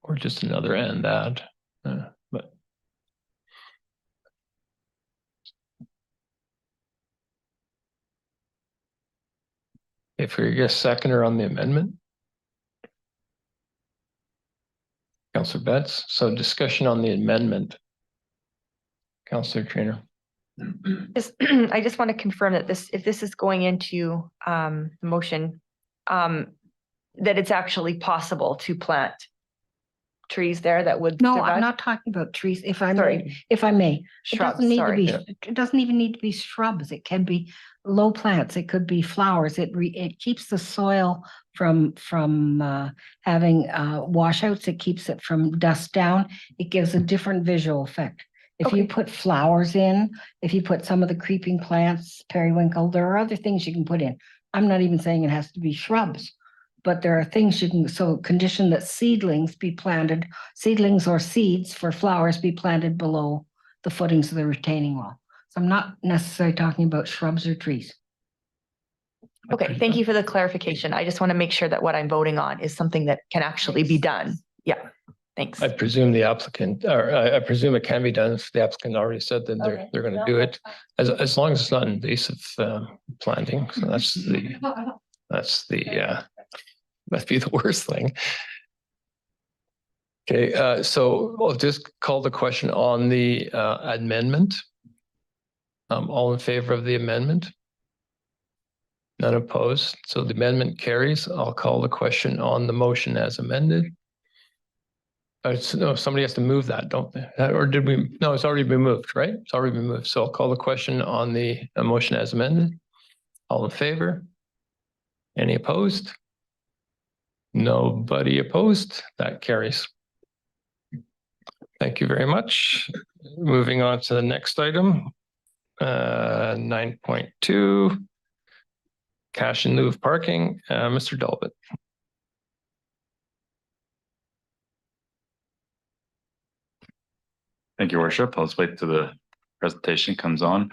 Speaker 1: Or just another and that, but. If we get a seconder on the amendment. Councillor Betts, so discussion on the amendment. Councillor Trainer.
Speaker 2: I just want to confirm that if this is going into the motion, that it's actually possible to plant
Speaker 13: trees there that would
Speaker 4: No,
Speaker 13: survive?
Speaker 4: I'm not talking about trees, if I may,
Speaker 13: Sorry.
Speaker 4: if I may. It
Speaker 13: Shrubs,
Speaker 4: doesn't need to
Speaker 13: sorry.
Speaker 4: be, it doesn't even need to be shrubs. It can be low plants. It could be flowers. It keeps the soil from having washouts. It keeps it from dust down. It gives a different visual effect. If you
Speaker 13: Okay.
Speaker 4: put flowers in, if you put some of the creeping plants, periwinkle, there are other things you can put in. I'm not even saying it has to be shrubs, but there are things you can, so condition that seedlings be planted, seedlings or seeds for flowers be planted below the footings of the retaining wall. So I'm not necessarily talking about shrubs or trees.
Speaker 13: Okay, thank you for the clarification. I just want to make sure that what I'm voting on is something that can actually be done. Yeah, thanks.
Speaker 1: I presume the applicant, or I presume it can be done if the applicant already said that
Speaker 13: Okay.
Speaker 1: they're going to
Speaker 13: No,
Speaker 1: do it,
Speaker 13: that's
Speaker 1: as long as it's not invasive planting. So that'd be the worst thing. Okay, so I'll just call the question on the amendment. All in favor of the amendment? None opposed. So the amendment carries. I'll call the question on the motion as amended. No, somebody has to move that, don't they? Or did we? No, it's already been moved, right? It's already been moved. So I'll call the question on the motion as amended. All in favor? Any opposed? Nobody opposed. That carries. Thank you very much. Moving on to the next item. 9.2. Cash in lieu of parking. Mr. Delbit.
Speaker 11: Thank you, Worship. Let's wait till the presentation comes on.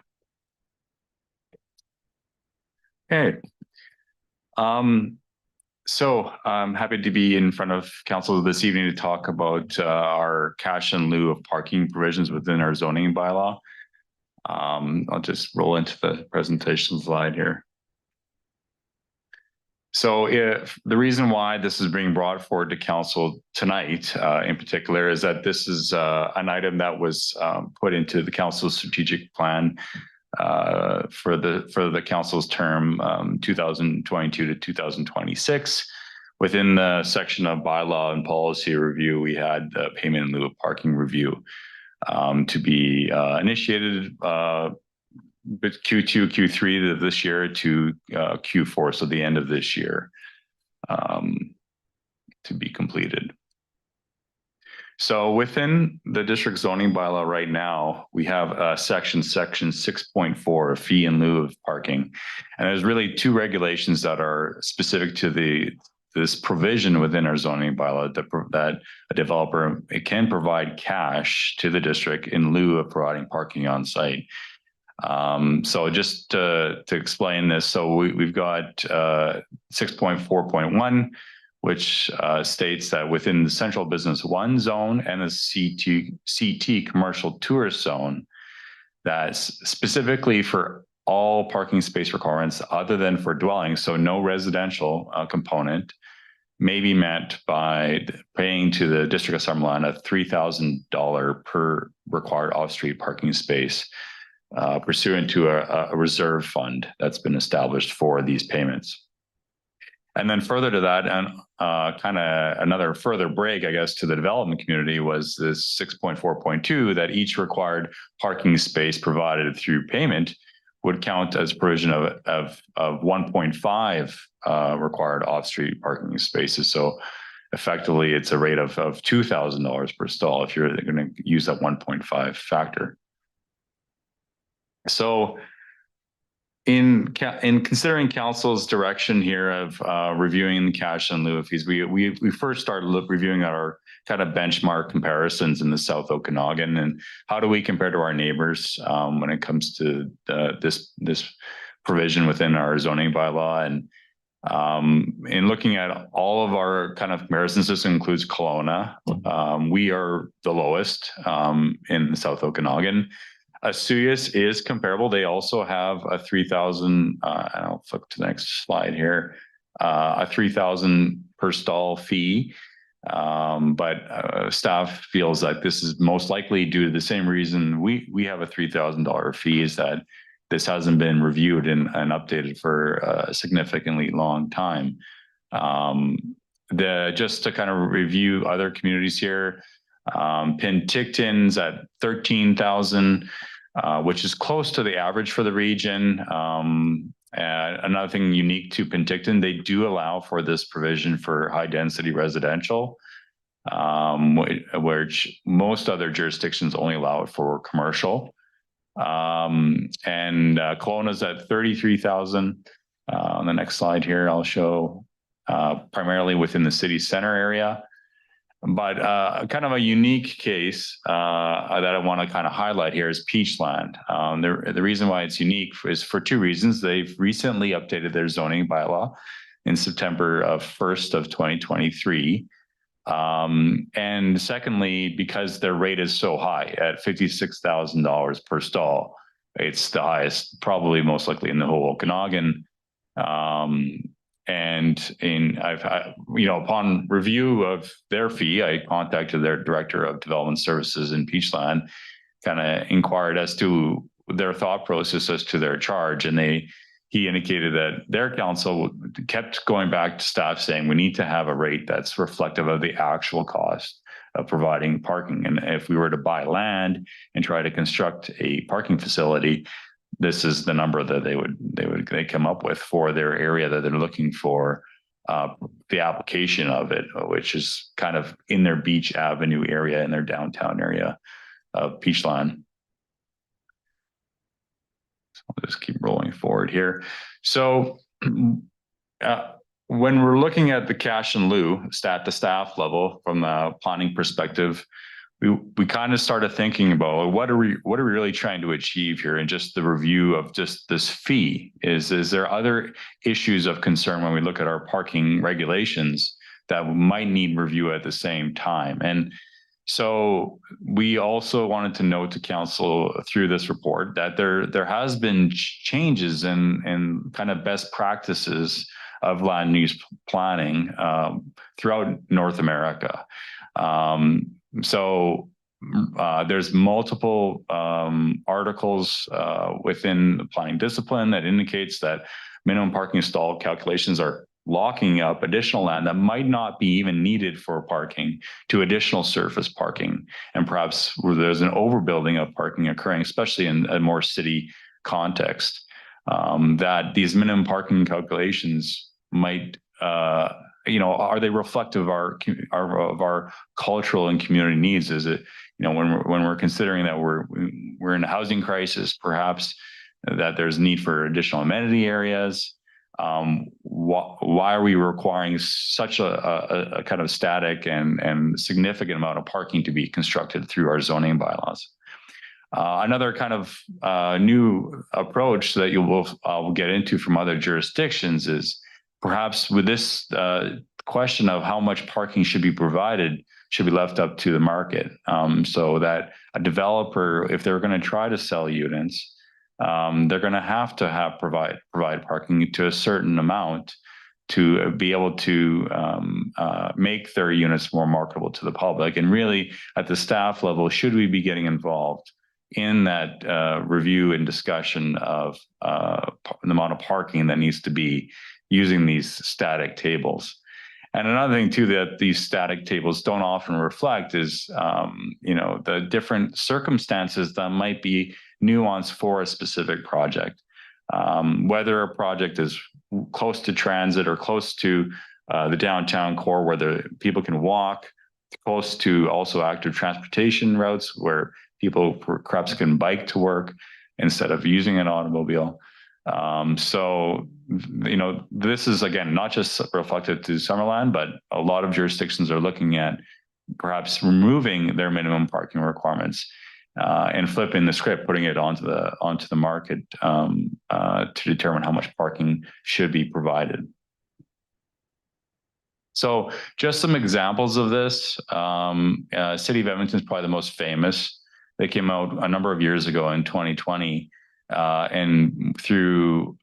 Speaker 11: Okay. So I'm happy to be in front of council this evening to talk about our cash in lieu of parking provisions within our zoning bylaw. I'll just roll into the presentation slide here. So if the reason why this is being brought forward to council tonight in particular is that this is an item that was put into the council's strategic plan for the council's term 2022 to 2026. Within the section of bylaw and policy review, we had the payment in lieu of parking review to be initiated but Q2, Q3 of this year to Q4, so the end of this year, to be completed. So within the district zoning bylaw right now, we have section 6.4, fee in lieu of parking. And there's really two regulations that are specific to this provision within our zoning bylaw that a developer can provide cash to the district in lieu of providing parking on site. So just to explain this, so we've got 6.4.1, which states that within the Central Business 1 zone and the CT commercial tourist zone, that's specifically for all parking space requirements other than for dwellings, so no residential component, may be met by paying to the District of Summerland a $3,000 per required off-street parking space pursuant to a reserve fund that's been established for these payments. And then further to that, and kind of another further break, I guess, to the development community was this 6.4.2 that each required parking space provided through payment would count as provision of 1.5 required off-street parking spaces. So effectively, it's a rate of $2,000 per stall if you're going to use that 1.5 factor. So in considering council's direction here of reviewing the cash in lieu of fees, we first started reviewing our kind of benchmark comparisons in the South Okanagan and how do we compare to our neighbors when it comes to this provision within our zoning bylaw. And in looking at all of our kind of comparisons, this includes Kelowna. We are the lowest in the South Okanagan. Asuyas is comparable. They also have a 3,000, and I'll flip to the next slide here, a 3,000 per stall fee. But staff feels that this is most likely due to the same reason we have a $3,000 fee, is that this hasn't been reviewed and updated for a significantly long time. just to kind of review other communities here, Penticton's at 13,000, which is close to the average for the region. Another thing unique to Penticton, they do allow for this provision for high density residential, which most other jurisdictions only allow it for commercial. And Kelowna's at 33,000. On the next slide here, I'll show primarily within the city center area. But kind of a unique case that I want to kind of highlight here is Peachland. The reason why it's unique is for two reasons. They've recently updated their zoning bylaw in September 1st of 2023. And secondly, because their rate is so high at $56,000 per stall, it's the highest, probably most likely in the whole Okanagan. Upon review of their fee, I contacted their director of development services in Peachland, kind of inquired as to their thought process as to their charge. And he indicated that their council kept going back to staff saying, we need to have a rate that's reflective of the actual cost of providing parking. And if we were to buy land and try to construct a parking facility, this is the number that they come up with for their area that they're looking for the application of it, which is kind of in their Beach Avenue area, in their downtown area of Peachland. So I'll just keep rolling forward here. So when we're looking at the cash in lieu stat to staff level from a planning perspective, we kind of started thinking about what are we really trying to achieve here, and just the review of just this fee. Is there other issues of concern when we look at our parking regulations that might need review at the same time? And so we also wanted to note to council through this report that there has been changes in kind of best practices of land use planning throughout North America. So there's multiple articles within the planning discipline that indicates that minimum parking stall calculations are locking up additional land that might not be even needed for parking to additional surface parking. And perhaps where there's an overbuilding of parking occurring, especially in a more city context, that these minimum parking calculations might are they reflective of our cultural and community needs? Is it, when we're considering that we're in a housing crisis, perhaps that there's need for additional amenity areas? Why are we requiring such a kind of static and significant amount of parking to be constructed through our zoning bylaws? Another kind of new approach that I'll get into from other jurisdictions is perhaps with this question of how much parking should be provided should be left up to the market, so that a developer, if they're going to try to sell units, they're going to have provide parking to a certain amount to be able to make their units more marketable to the public. And really, at the staff level, should we be getting involved in that review and discussion of the amount of parking that needs to be using these static tables? And another thing too that these static tables don't often reflect is, the different circumstances that might be nuanced for a specific project. Whether a project is close to transit or close to the downtown core where the people can walk, close to also active transportation routes where people perhaps can bike to work instead of using an automobile. This is, again, not just reflected to Summerland, but a lot of jurisdictions are looking at perhaps removing their minimum parking requirements and flipping the script, putting it onto the market to determine how much parking should be provided. So just some examples of this. City of Edmonton is probably the most famous. They came out a number of years ago in 2020, and through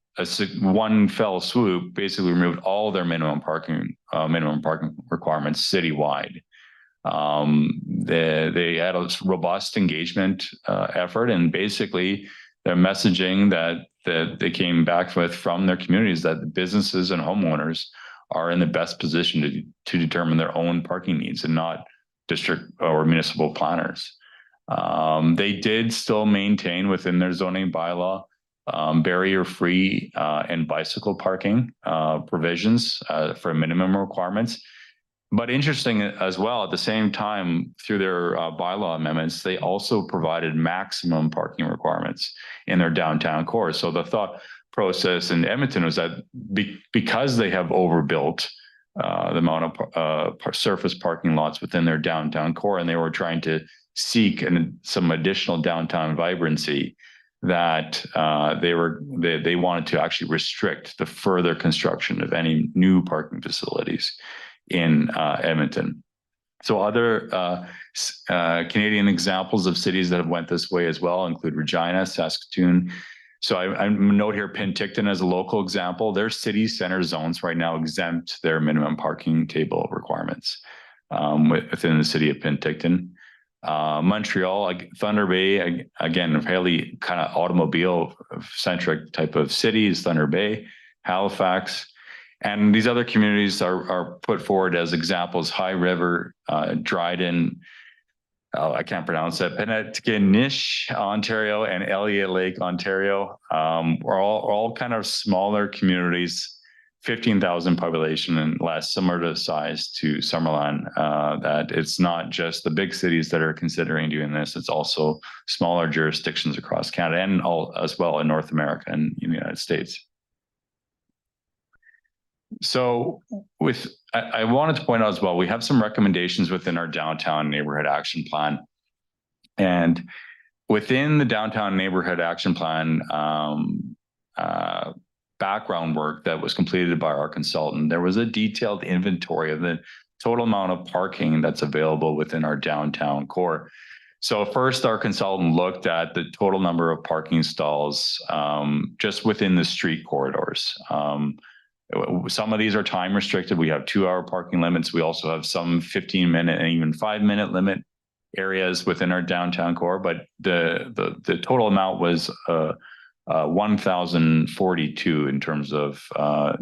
Speaker 11: one fell swoop, basically removed all their minimum parking requirements citywide. They had a robust engagement effort, and basically their messaging that they came back with from their communities that the businesses and homeowners are in the best position to determine their own parking needs and not district or municipal planners. They did still maintain within their zoning bylaw barrier-free and bicycle parking provisions for minimum requirements. But interesting as well, at the same time, through their bylaw amendments, they also provided maximum parking requirements in their downtown core. So the thought process in Edmonton was that because they have overbuilt the amount of surface parking lots within their downtown core, and they were trying to seek some additional downtown vibrancy, that they wanted to actually restrict the further construction of any new parking facilities in Edmonton. So other Canadian examples of cities that have went this way as well include Regina, Saskatoon. So I note here Penticton as a local example. Their city center zones right now exempt their minimum parking table requirements within the city of Penticton. Montreal, Thunder Bay, again, a fairly kind of automobile-centric type of cities, Thunder Bay, Halifax. And these other communities are put forward as examples: High River, Dryden, I can't pronounce it, Penetinish, Ontario, and Elliott Lake, Ontario. Are all kind of smaller communities, 15,000 population and less, similar to size to Summerland. That it's not just the big cities that are considering doing this; it's also smaller jurisdictions across Canada and as well in North America and in the United States. So I wanted to point out as well, we have some recommendations within our downtown neighborhood action plan. And within the downtown neighborhood action plan background work that was completed by our consultant, there was a detailed inventory of the total amount of parking that's available within our downtown core. So first, our consultant looked at the total number of parking stalls just within the street corridors. Some of these are time restricted. We have 2-hour parking limits. We also have some 15-minute and even 5-minute limit areas within our downtown core. But the total amount was 1,042 in terms of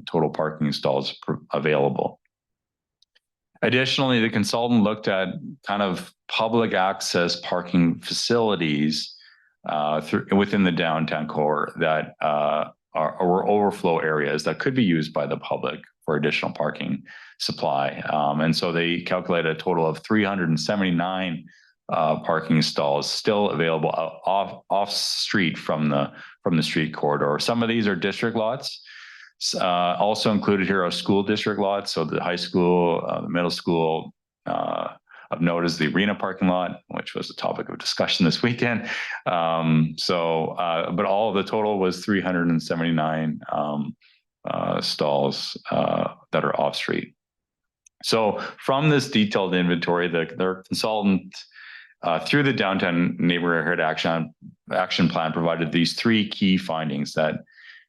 Speaker 11: total parking stalls available. Additionally, the consultant looked at kind of public access parking facilities within the downtown core that or overflow areas that could be used by the public for additional parking supply. And so they calculated a total of 379 parking stalls still available off street from the street corridor. Some of these are district lots. Also included here are school district lots. So the high school, the middle school, of note is the arena parking lot, which was the topic of discussion this weekend. But all of the total was 379 stalls that are off street. So from this detailed inventory, their consultant through the downtown neighborhood action plan provided these 3 key findings: that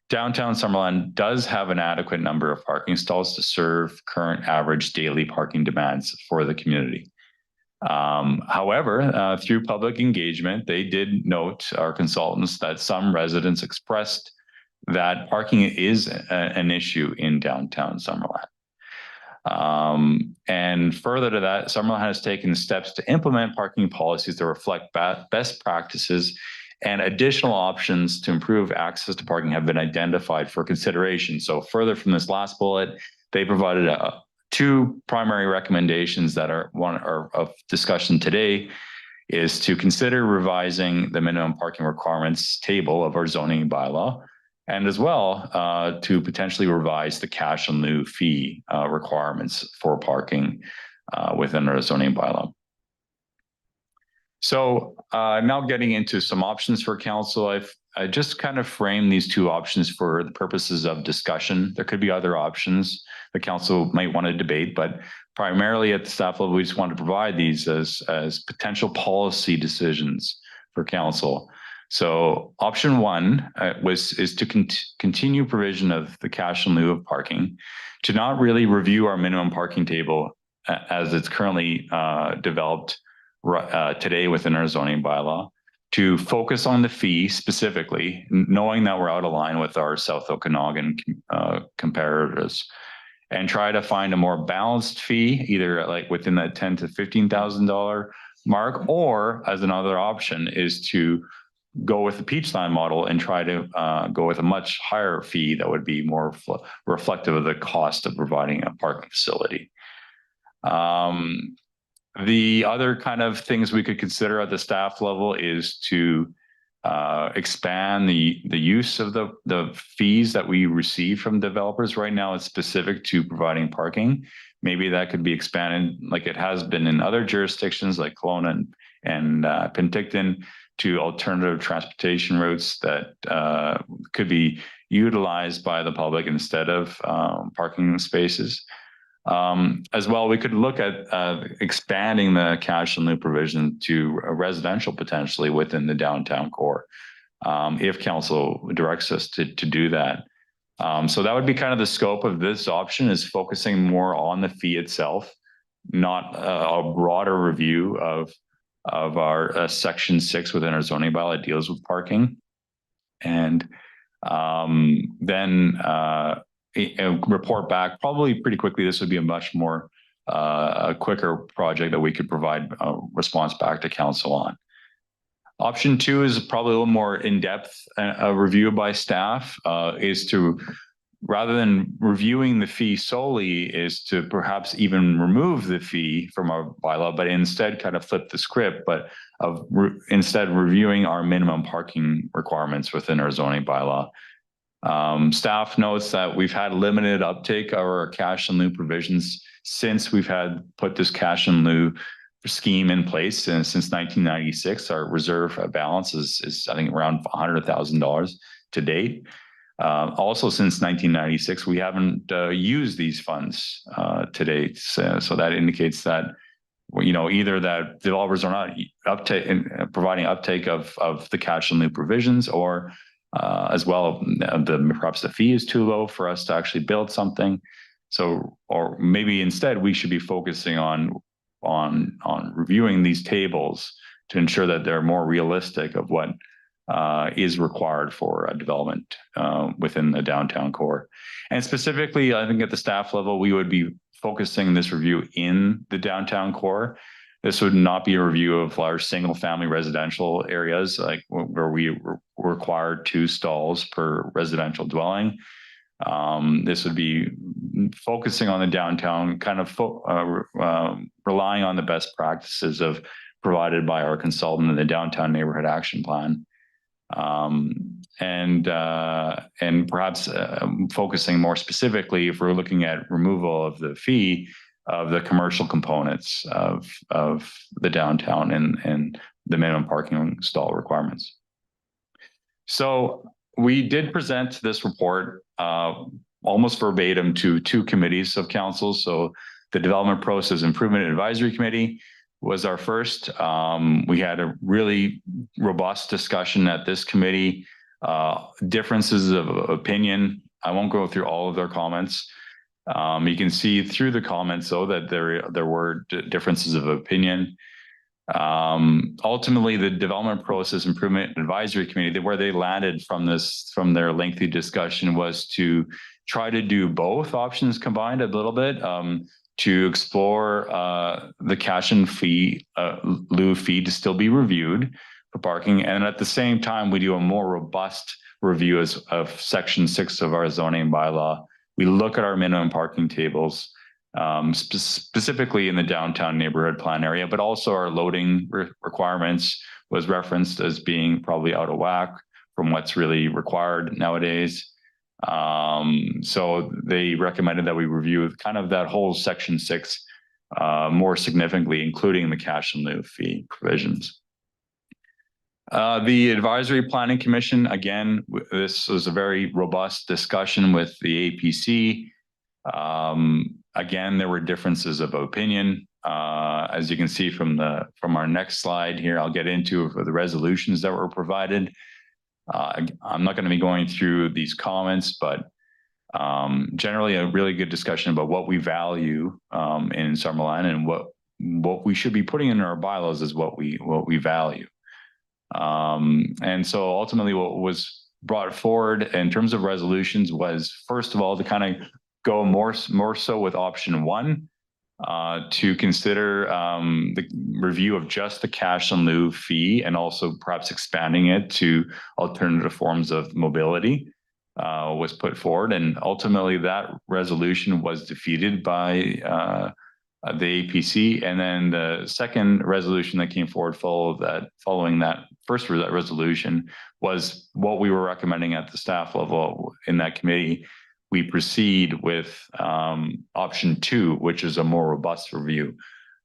Speaker 11: downtown Summerland does have an adequate number of parking stalls to serve current average daily parking demands for the community. However, through public engagement, they did note, our consultants, that some residents expressed that parking is an issue in downtown Summerland. And further to that, Summerland has taken steps to implement parking policies that reflect best practices, and additional options to improve access to parking have been identified for consideration. So further from this last bullet, they provided 2 primary recommendations that are of discussion today, is to consider revising the minimum parking requirements table of our zoning bylaw, and as well to potentially revise the cash in lieu fee requirements for parking within our zoning bylaw. So now getting into some options for council, I just kind of framed these 2 options for the purposes of discussion. There could be other options the council might want to debate, but primarily at the staff level, we just want to provide these as potential policy decisions for council. So option 1 is to continue provision of the cash in lieu of parking, to not really review our minimum parking table as it's currently developed today within our zoning bylaw, to focus on the fee specifically, knowing that we're out of line with our South Okanagan comparators, and try to find a more balanced fee, either like within that $10,000 to $15,000 mark, or as another option is to go with the Peachline model and try to go with a much higher fee that would be more reflective of the cost of providing a parking facility. The other kind of things we could consider at the staff level is to expand the use of the fees that we receive from developers. Right now, it's specific to providing parking. Maybe that could be expanded like it has been in other jurisdictions like Kelowna and Penticton, to alternative transportation routes that could be utilized by the public instead of parking spaces. As well, we could look at expanding the cash in lieu provision to a residential potentially within the downtown core, if council directs us to do that. So that would be kind of the scope of this option, is focusing more on the fee itself, not a broader review of our section 6 within our zoning bylaw that deals with parking. And then report back probably pretty quickly. This would be a much more a quicker project that we could provide a response back to council on. Option 2 is probably a little more in-depth review by staff, is to, rather than reviewing the fee solely, is to perhaps even remove the fee from our bylaw, but instead kind of flip the script, but instead reviewing our minimum parking requirements within our zoning bylaw. Staff notes that we've had limited uptake of our cash in lieu provisions since we've put this cash in lieu scheme in place since 1996. Our reserve balance is I think around $100,000 to date. Also, since 1996, we haven't used these funds to date. So that indicates that, you know, either that developers are not providing uptake of the cash in lieu provisions, or as well, perhaps the fee is too low for us to actually build something. So, or maybe instead we should be focusing on reviewing these tables to ensure that they're more realistic of what is required for a development within the downtown core. And specifically, I think at the staff level, we would be focusing this review in the downtown core. This would not be a review of large single family residential areas like where we require 2 stalls per residential dwelling. This would be focusing on the downtown, kind of relying on the best practices provided by our consultant in the Downtown Neighborhood Action Plan. And perhaps focusing more specifically, if we're looking at removal of the fee of the commercial components of the downtown and the minimum parking stall requirements. So we did present this report almost verbatim to 2 committees of council. So the Development Process Improvement Advisory Committee was our first. We had a really robust discussion at this committee, differences of opinion. I won't go through all of their comments. You can see through the comments, though, that there were differences of opinion. Ultimately, the Development Process Improvement Advisory Committee, where they landed from their lengthy discussion, was to try to do both options combined a little bit, to explore the cash and lieu fee to still be reviewed for parking, and at the same time, we do a more robust review of Section 6 of our zoning bylaw. We look at our minimum parking tables, specifically in the downtown neighborhood plan area, but also our loading requirements was referenced as being probably out of whack from what's really required nowadays. So they recommended that we review kind of that whole Section 6 more significantly, including the cash and lieu fee provisions. The Advisory Planning Commission, again, this was a very robust discussion with the APC. Again, there were differences of opinion. As you can see from our next slide here, I'll get into the resolutions that were provided. I'm not going to be going through these comments, but generally a really good discussion about what we value in Summerland, and what we should be putting in our bylaws is what we value. And so ultimately what was brought forward in terms of resolutions was, first of all, to kind of go more so with option one, to consider the review of just the cash in lieu fee and also perhaps expanding it to alternative forms of mobility, was put forward. And ultimately that resolution was defeated by the APC. And then the second resolution that came forward following that first resolution was what we were recommending at the staff level in that committee. We proceed with option two, which is a more robust review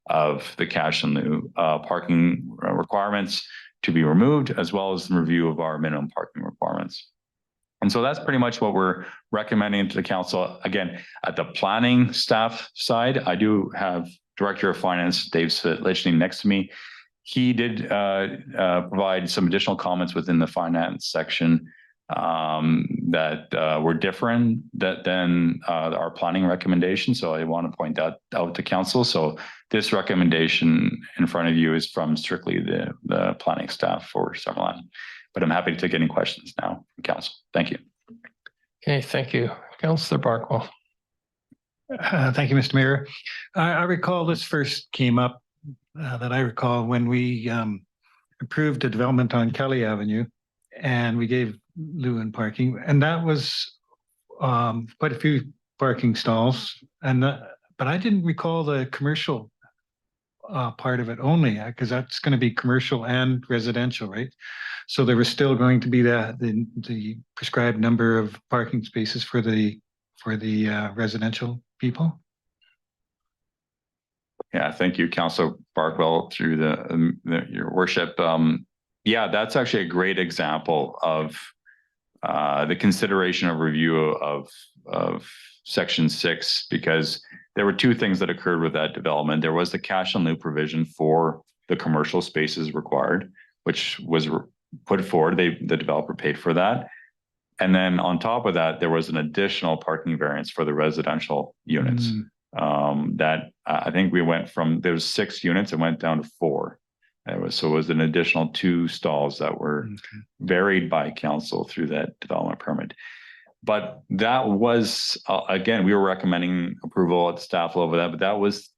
Speaker 11: of the cash in lieu parking requirements to be removed, as well as the review of our minimum parking requirements. And so that's pretty much what we're recommending to the council. Again, at the planning staff side, I do have Director of Finance, Dave Svitlichny, next to me. He did provide some additional comments within the finance section that were different than our planning recommendation. So I want to point that out to council. So this recommendation in front of you is from strictly the planning staff for Summerland. But I'm happy to take any questions now from council. Thank you.
Speaker 1: Okay, thank you. Councillor Barkwell.
Speaker 12: Thank you, Mr. Mayor. I recall this first came up that I recall when we approved the development on Kelly Avenue and we gave Lewin parking, and that was quite a few parking stalls. And but I didn't recall the commercial part of it only, because that's going to be commercial and residential, right? So there was still going to be the prescribed number of parking spaces for the residential people.
Speaker 11: Yeah, thank you, Councillor Barkwell, through your worship. Yeah, that's actually a great example of the consideration of review of Section 6, because there were two things that occurred with that development. There was the cash in lieu provision for the commercial spaces required, which was put forward. The developer paid for that. And then on top of that, there was an additional parking variance for the residential units. That I think we went from, there was 6 units, it went down to 4. So it was an additional 2 stalls that were varied by council through that development permit. But that was, again, we were recommending approval at the staff level of that, but that was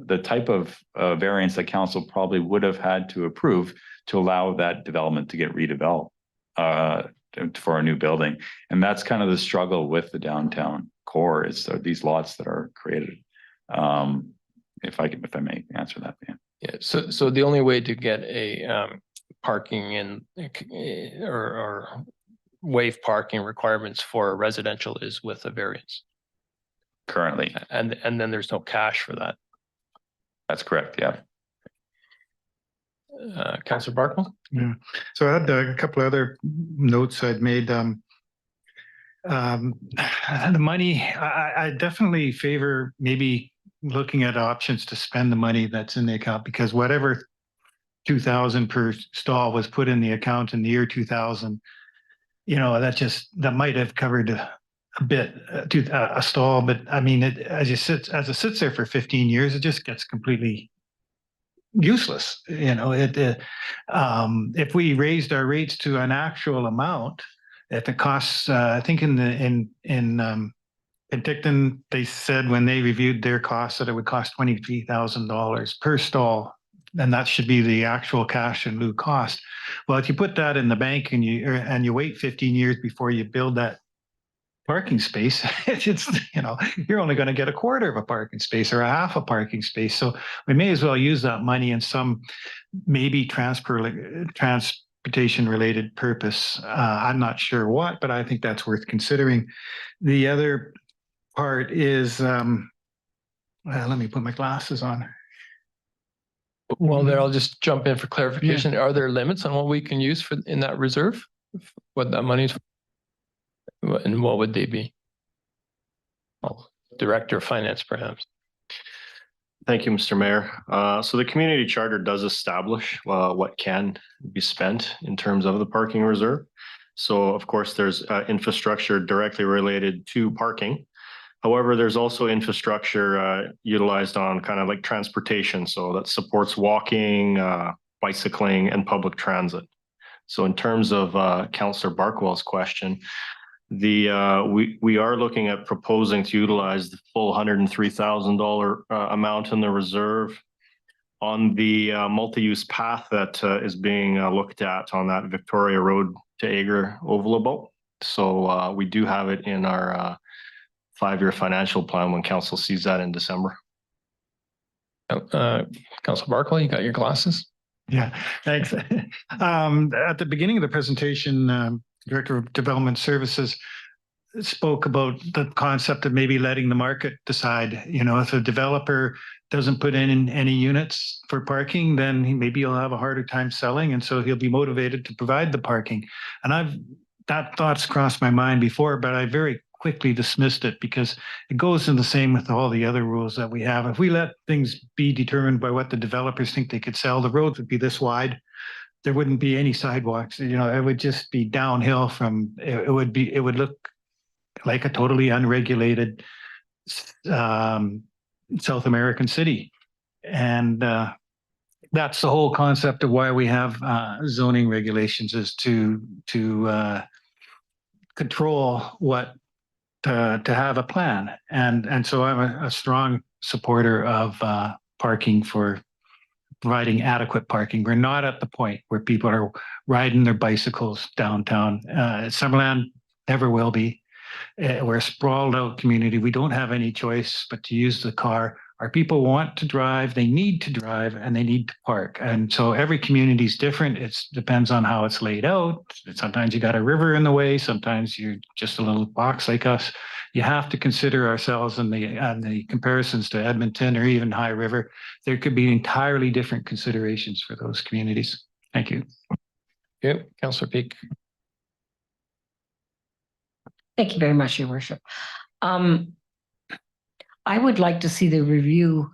Speaker 11: the type of variance that council probably would have had to approve to allow that development to get redeveloped for a new building. And that's kind of the struggle with the downtown core, is these lots that are created. If I may answer that.
Speaker 1: Yeah. So the only way to get a parking in or waive parking requirements for residential is with a variance
Speaker 11: Currently.
Speaker 1: and then there's no cash for that.
Speaker 11: That's correct. Yeah.
Speaker 1: Councillor Barkwell.
Speaker 12: Yeah. So I had a couple other notes I'd made. The money, I definitely favor maybe looking at options to spend the money that's in the account, because whatever 2,000 per stall was put in the account in the year 2000, you know, that might have covered a bit to a stall, but I mean, as it sits there for 15 years, it just gets completely useless. You know, if we raised our rates to an actual amount, if it costs, I think in Penticton, they said when they reviewed their costs that it would cost $23,000 per stall, and that should be the actual cash in lieu cost. Well, if you put that in the bank and you wait 15 years before you build that parking space, it's, you know, you're only going to get a quarter of a parking space or a half a parking space. So we may as well use that money in some maybe transportation related purpose. I'm not sure what, but I think that's worth considering. The other part is, let me put my glasses on.
Speaker 1: Well, there, I'll just jump in for clarification. Are there limits on what we can use for in that reserve? What that money is? And what would they be? Oh, Director of Finance, perhaps.
Speaker 7: Thank you, Mr. Mayor. So the community charter does establish what can be spent in terms of the parking reserve. So of course, there's infrastructure directly related to parking. However, there's also infrastructure utilized on kind of like transportation. So that supports walking, bicycling, and public transit. So in terms of Councillor Barkwell's question, We are looking at proposing to utilize the full $103,000 amount in the reserve on the multi-use path that is being looked at on that Victoria Road to Ager Ovalable. So we do have it in our 5-year financial plan when council sees that in December.
Speaker 1: Council Barclay, you got your glasses?
Speaker 12: Yeah, thanks. At the beginning of the presentation, Director of Development Services spoke about the concept of maybe letting the market decide. You know, if a developer doesn't put in any units for parking, then maybe he'll have a harder time selling, and so he'll be motivated to provide the parking. And that thought's crossed my mind before, but I very quickly dismissed it because it goes in the same with all the other rules that we have. If we let things be determined by what the developers think they could sell, the roads would be this wide. There wouldn't be any sidewalks. You know, it would just be downhill from. It would look like a totally unregulated South American city, and that's the whole concept of why we have zoning regulations, is to control what. To have a plan, and so I'm a strong supporter of parking, for providing adequate parking. We're not at the point where people are riding their bicycles downtown. Summerland never will be. We're a sprawled out community. We don't have any choice but to use the car. Our people want to drive, they need to drive, and they need to park. And so every community is different. It depends on how it's laid out. Sometimes you got a river in the way. Sometimes you're just a little box like us. You have to consider ourselves in the comparisons to Edmonton or even High River. There could be entirely different considerations for those communities. Thank you.
Speaker 1: Yeah, Councillor Peak.
Speaker 4: Thank you very much, Your Worship. I would like to see the review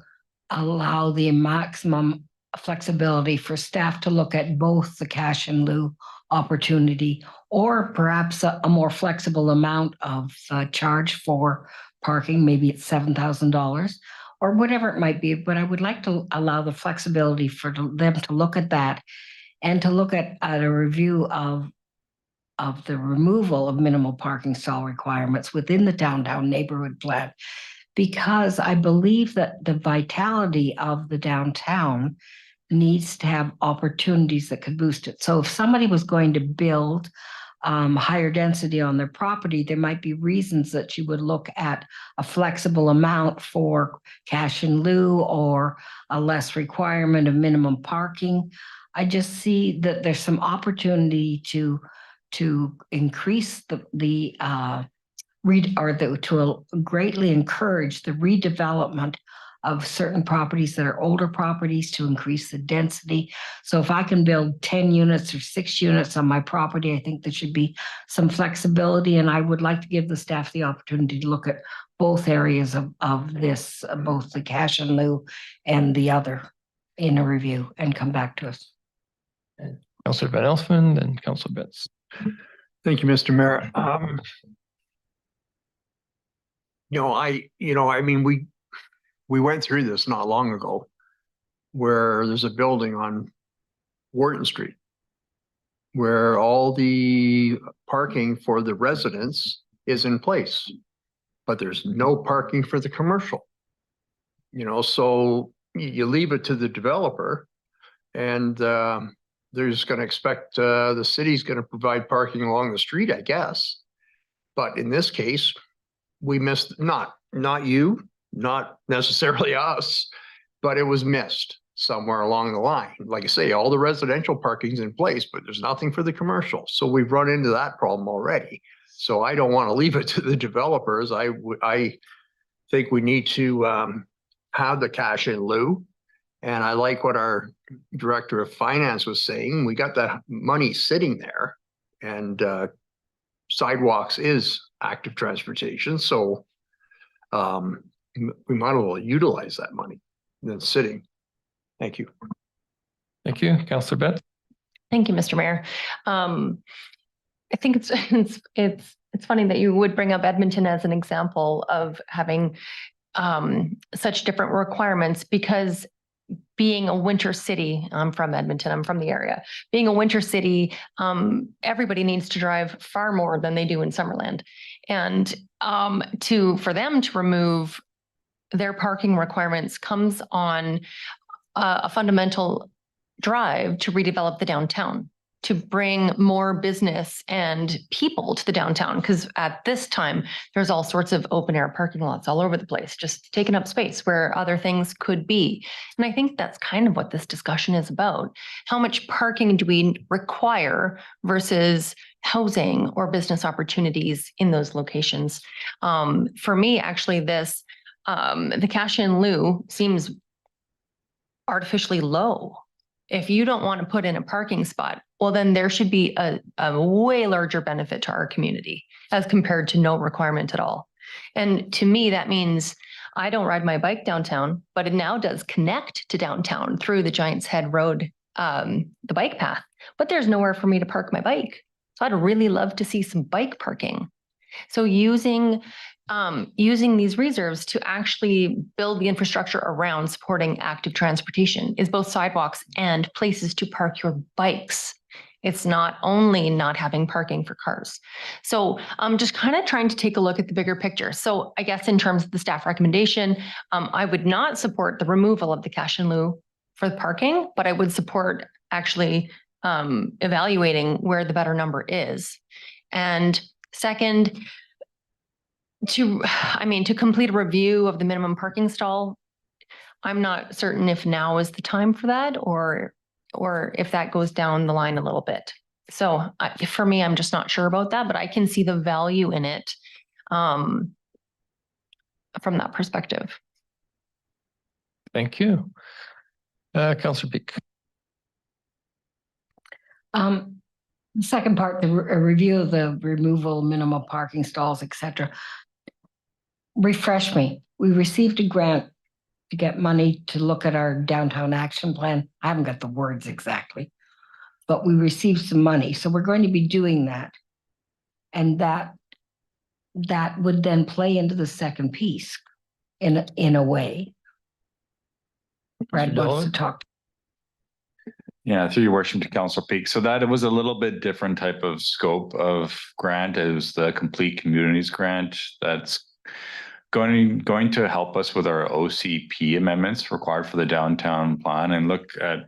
Speaker 4: allow the maximum flexibility for staff to look at both the cash in lieu opportunity, or perhaps a more flexible amount of charge for parking. Maybe it's $7,000 or whatever it might be. But I would like to allow the flexibility for them to look at that, and to look at a review of the removal of minimal parking stall requirements within the downtown neighborhood plan. Because I believe that the vitality of the downtown needs to have opportunities that could boost it. So if somebody was going to build higher density on their property, there might be reasons that you would look at a flexible amount for cash in lieu, or a less requirement of minimum parking. I just see that there's some opportunity to increase to greatly encourage the redevelopment of certain properties that are older properties, to increase the density. So if I can build 10 units or 6 units on my property, I think there should be some flexibility. And I would like to give the staff the opportunity to look at both areas of this, both the cash in lieu and the other, in a review, and come back to us.
Speaker 1: Councillor Van Elfen and Councillor Betts.
Speaker 5: Thank you, Mr. Mayor. I mean, we went through this not long ago, where there's a building on Wharton Street where all the parking for the residents is in place, but there's no parking for the commercial. So you leave it to the developer, and they're just going to expect the city's going to provide parking along the street, I guess. But in this case, we missed, not you, not necessarily us, but it was missed somewhere along the line. Like I say, all the residential parking's in place, but there's nothing for the commercial. So we've run into that problem already. So I don't want to leave it to the developers. I think we need to have the cash in lieu. And I like what our director of finance was saying. We got that money sitting there, and sidewalks is active transportation. So we might as well utilize that money than sitting. Thank you.
Speaker 1: Thank you, Councillor Betts.
Speaker 6: Thank you, Mr. Mayor. I think it's funny that you would bring up Edmonton as an example of having such different requirements, because being a winter city, I'm from Edmonton, I'm from the area. Being a winter city, everybody needs to drive far more than they do in Summerland. And for them to remove their parking requirements comes on a fundamental drive to redevelop the downtown, to bring more business and people to the downtown. Because at this time, there's all sorts of open air parking lots all over the place, just taking up space where other things could be. And I think that's kind of what this discussion is about. How much parking do we require versus housing or business opportunities in those locations? For me, actually, the cash in lieu seems artificially low. If you don't want to put in a parking spot, well, then there should be a way larger benefit to our community as compared to no requirement at all. And to me, that means I don't ride my bike downtown, but it now does connect to downtown through the Giants Head Road, the bike path, but there's nowhere for me to park my bike. So I'd really love to see some bike parking. So using these reserves to actually build the infrastructure around supporting active transportation is both sidewalks and places to park your bikes. It's not only not having parking for cars. So I'm just kind of trying to take a look at the bigger picture. So I guess in terms of the staff recommendation, I would not support the removal of the cash in lieu for the parking, but I would support actually evaluating where the better number is. And second, to complete a review of the minimum parking stall, I'm not certain if now is the time for that or if that goes down the line a little bit. So for me, I'm just not sure about that, but I can see the value in it from that perspective.
Speaker 1: Thank you. Councillor Peak.
Speaker 4: The second part, the review of the removal, minimum parking stalls, etc. Refresh me. We received a grant to get money to look at our downtown action plan. I haven't got the words exactly, but we received some money. So we're going to be doing that. And that would then play into the second piece in a way. Brad wants to talk.
Speaker 11: Yeah, through your worship to Council Peak. So that it was a little bit different type of scope of grant. It was the Complete Communities Grant that's going to help us with our OCP amendments required for the downtown plan and look at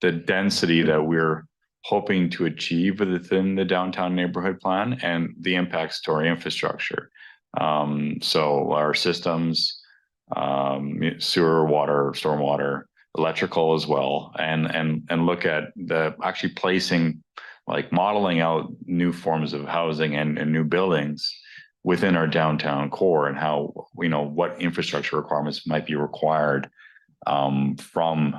Speaker 11: the density that we're hoping to achieve within the downtown neighborhood plan and the impacts to our infrastructure. So our systems, sewer, water, stormwater, electrical as well, and look at the actually placing, like modeling out new forms of housing and new buildings within our downtown core and how, what infrastructure requirements might be required from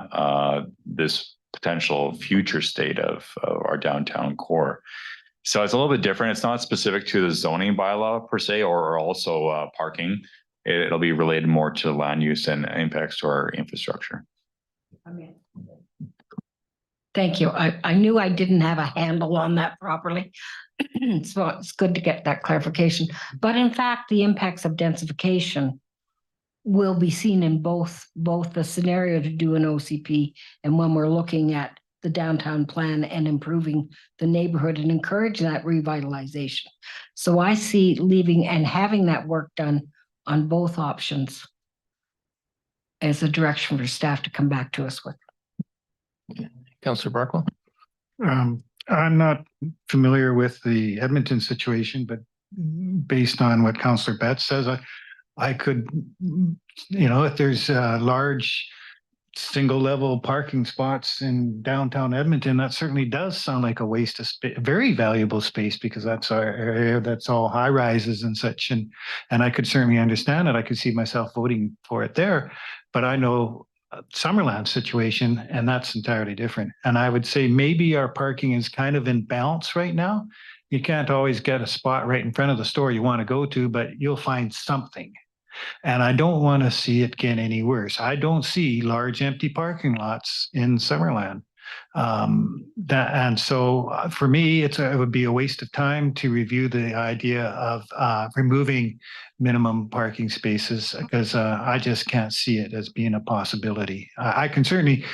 Speaker 11: this potential future state of our downtown core. So it's a little bit different. It's not specific to the zoning bylaw per se, or also parking. It'll be related more to land use and impacts to our infrastructure.
Speaker 4: Thank you. I knew I didn't have a handle on that properly. So it's good to get that clarification. But in fact, the impacts of densification will be seen in both the scenario to do an OCP and when we're looking at the downtown plan and improving the neighborhood and encouraging that revitalization. So I see leaving and having that work done on both options as a direction for staff to come back to us with.
Speaker 1: Councillor Barkwell.
Speaker 12: I'm not familiar with the Edmonton situation, but based on what Councillor Betts says, I could, if there's large single level parking spots in downtown Edmonton, that certainly does sound like a waste of space, very valuable space, because that's our area, that's all high rises and such. And I could certainly understand it. I could see myself voting for it there, but I know Summerland situation, and that's entirely different. And I would say maybe our parking is kind of in balance right now. You can't always get a spot right in front of the store you want to go to, but you'll find something. And I don't want to see it get any worse. I don't see large empty parking lots in Summerland. And so for me, it would be a waste of time to review the idea of removing minimum parking spaces because I just can't see it as being a possibility. I can certainly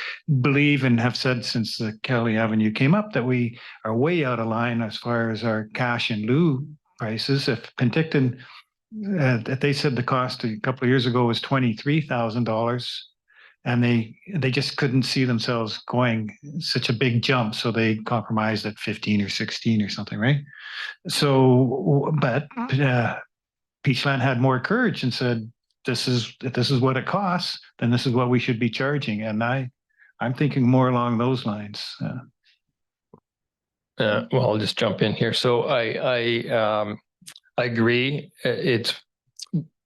Speaker 12: believe and have said since the Kelly Avenue came up that we are way out of line as far as our cash in lieu prices. If Penticton, they said the cost a couple of years ago was $23,000. And they just couldn't see themselves going such a big jump, so they compromised at 15 or 16 or something, right? So, but Peachland had more courage and said, "This is what it costs. Then this is what we should be charging." And I'm thinking more along those lines.
Speaker 1: Well, I'll just jump in here. So I agree.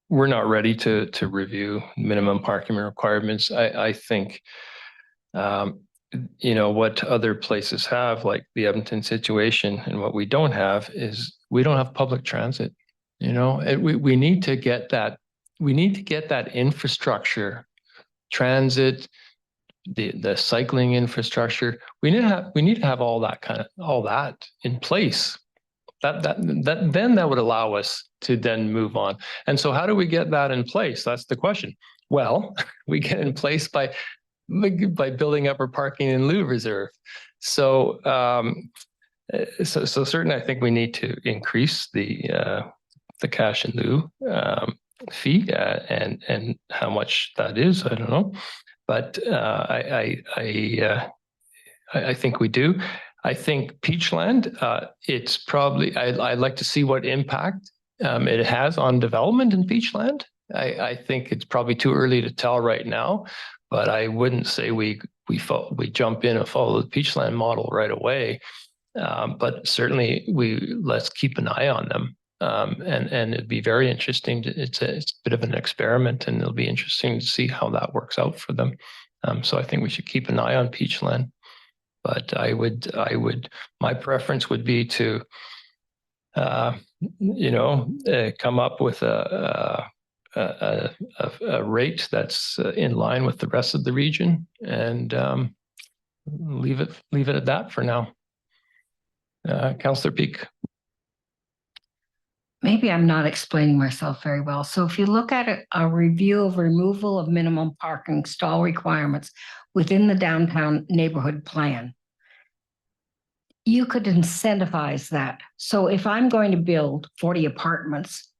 Speaker 1: We're not ready to review minimum parking requirements. I think, what other places have, like the Edmonton situation, and what we don't have is we don't have public transit. We need to get that. We need to get that infrastructure, transit, the cycling infrastructure. We need to have all that in place. That would allow us to then move on. And so how do we get that in place? That's the question. Well, we get in place by building up our parking in lieu reserve. So certainly I think we need to increase the cash in lieu fee and how much that is, I don't know. But I think we do. I think Peachland, it's probably, I'd like to see what impact it has on development in Peachland. I think it's probably too early to tell right now, but I wouldn't say we jump in and follow the Peachland model right away. But certainly let's keep an eye on them. And it'd be very interesting. It's a bit of an experiment, and it'll be interesting to see how that works out for them. So I think we should keep an eye on Peachland. But my preference would be to, come up with a rate that's in line with the rest of the region, and leave it at that for now. Councillor Peak.
Speaker 4: Maybe I'm not explaining myself very well. So if you look at a review of removal of minimum parking stall requirements within the downtown neighborhood plan, you could incentivize that. So if I'm going to build 40 apartments,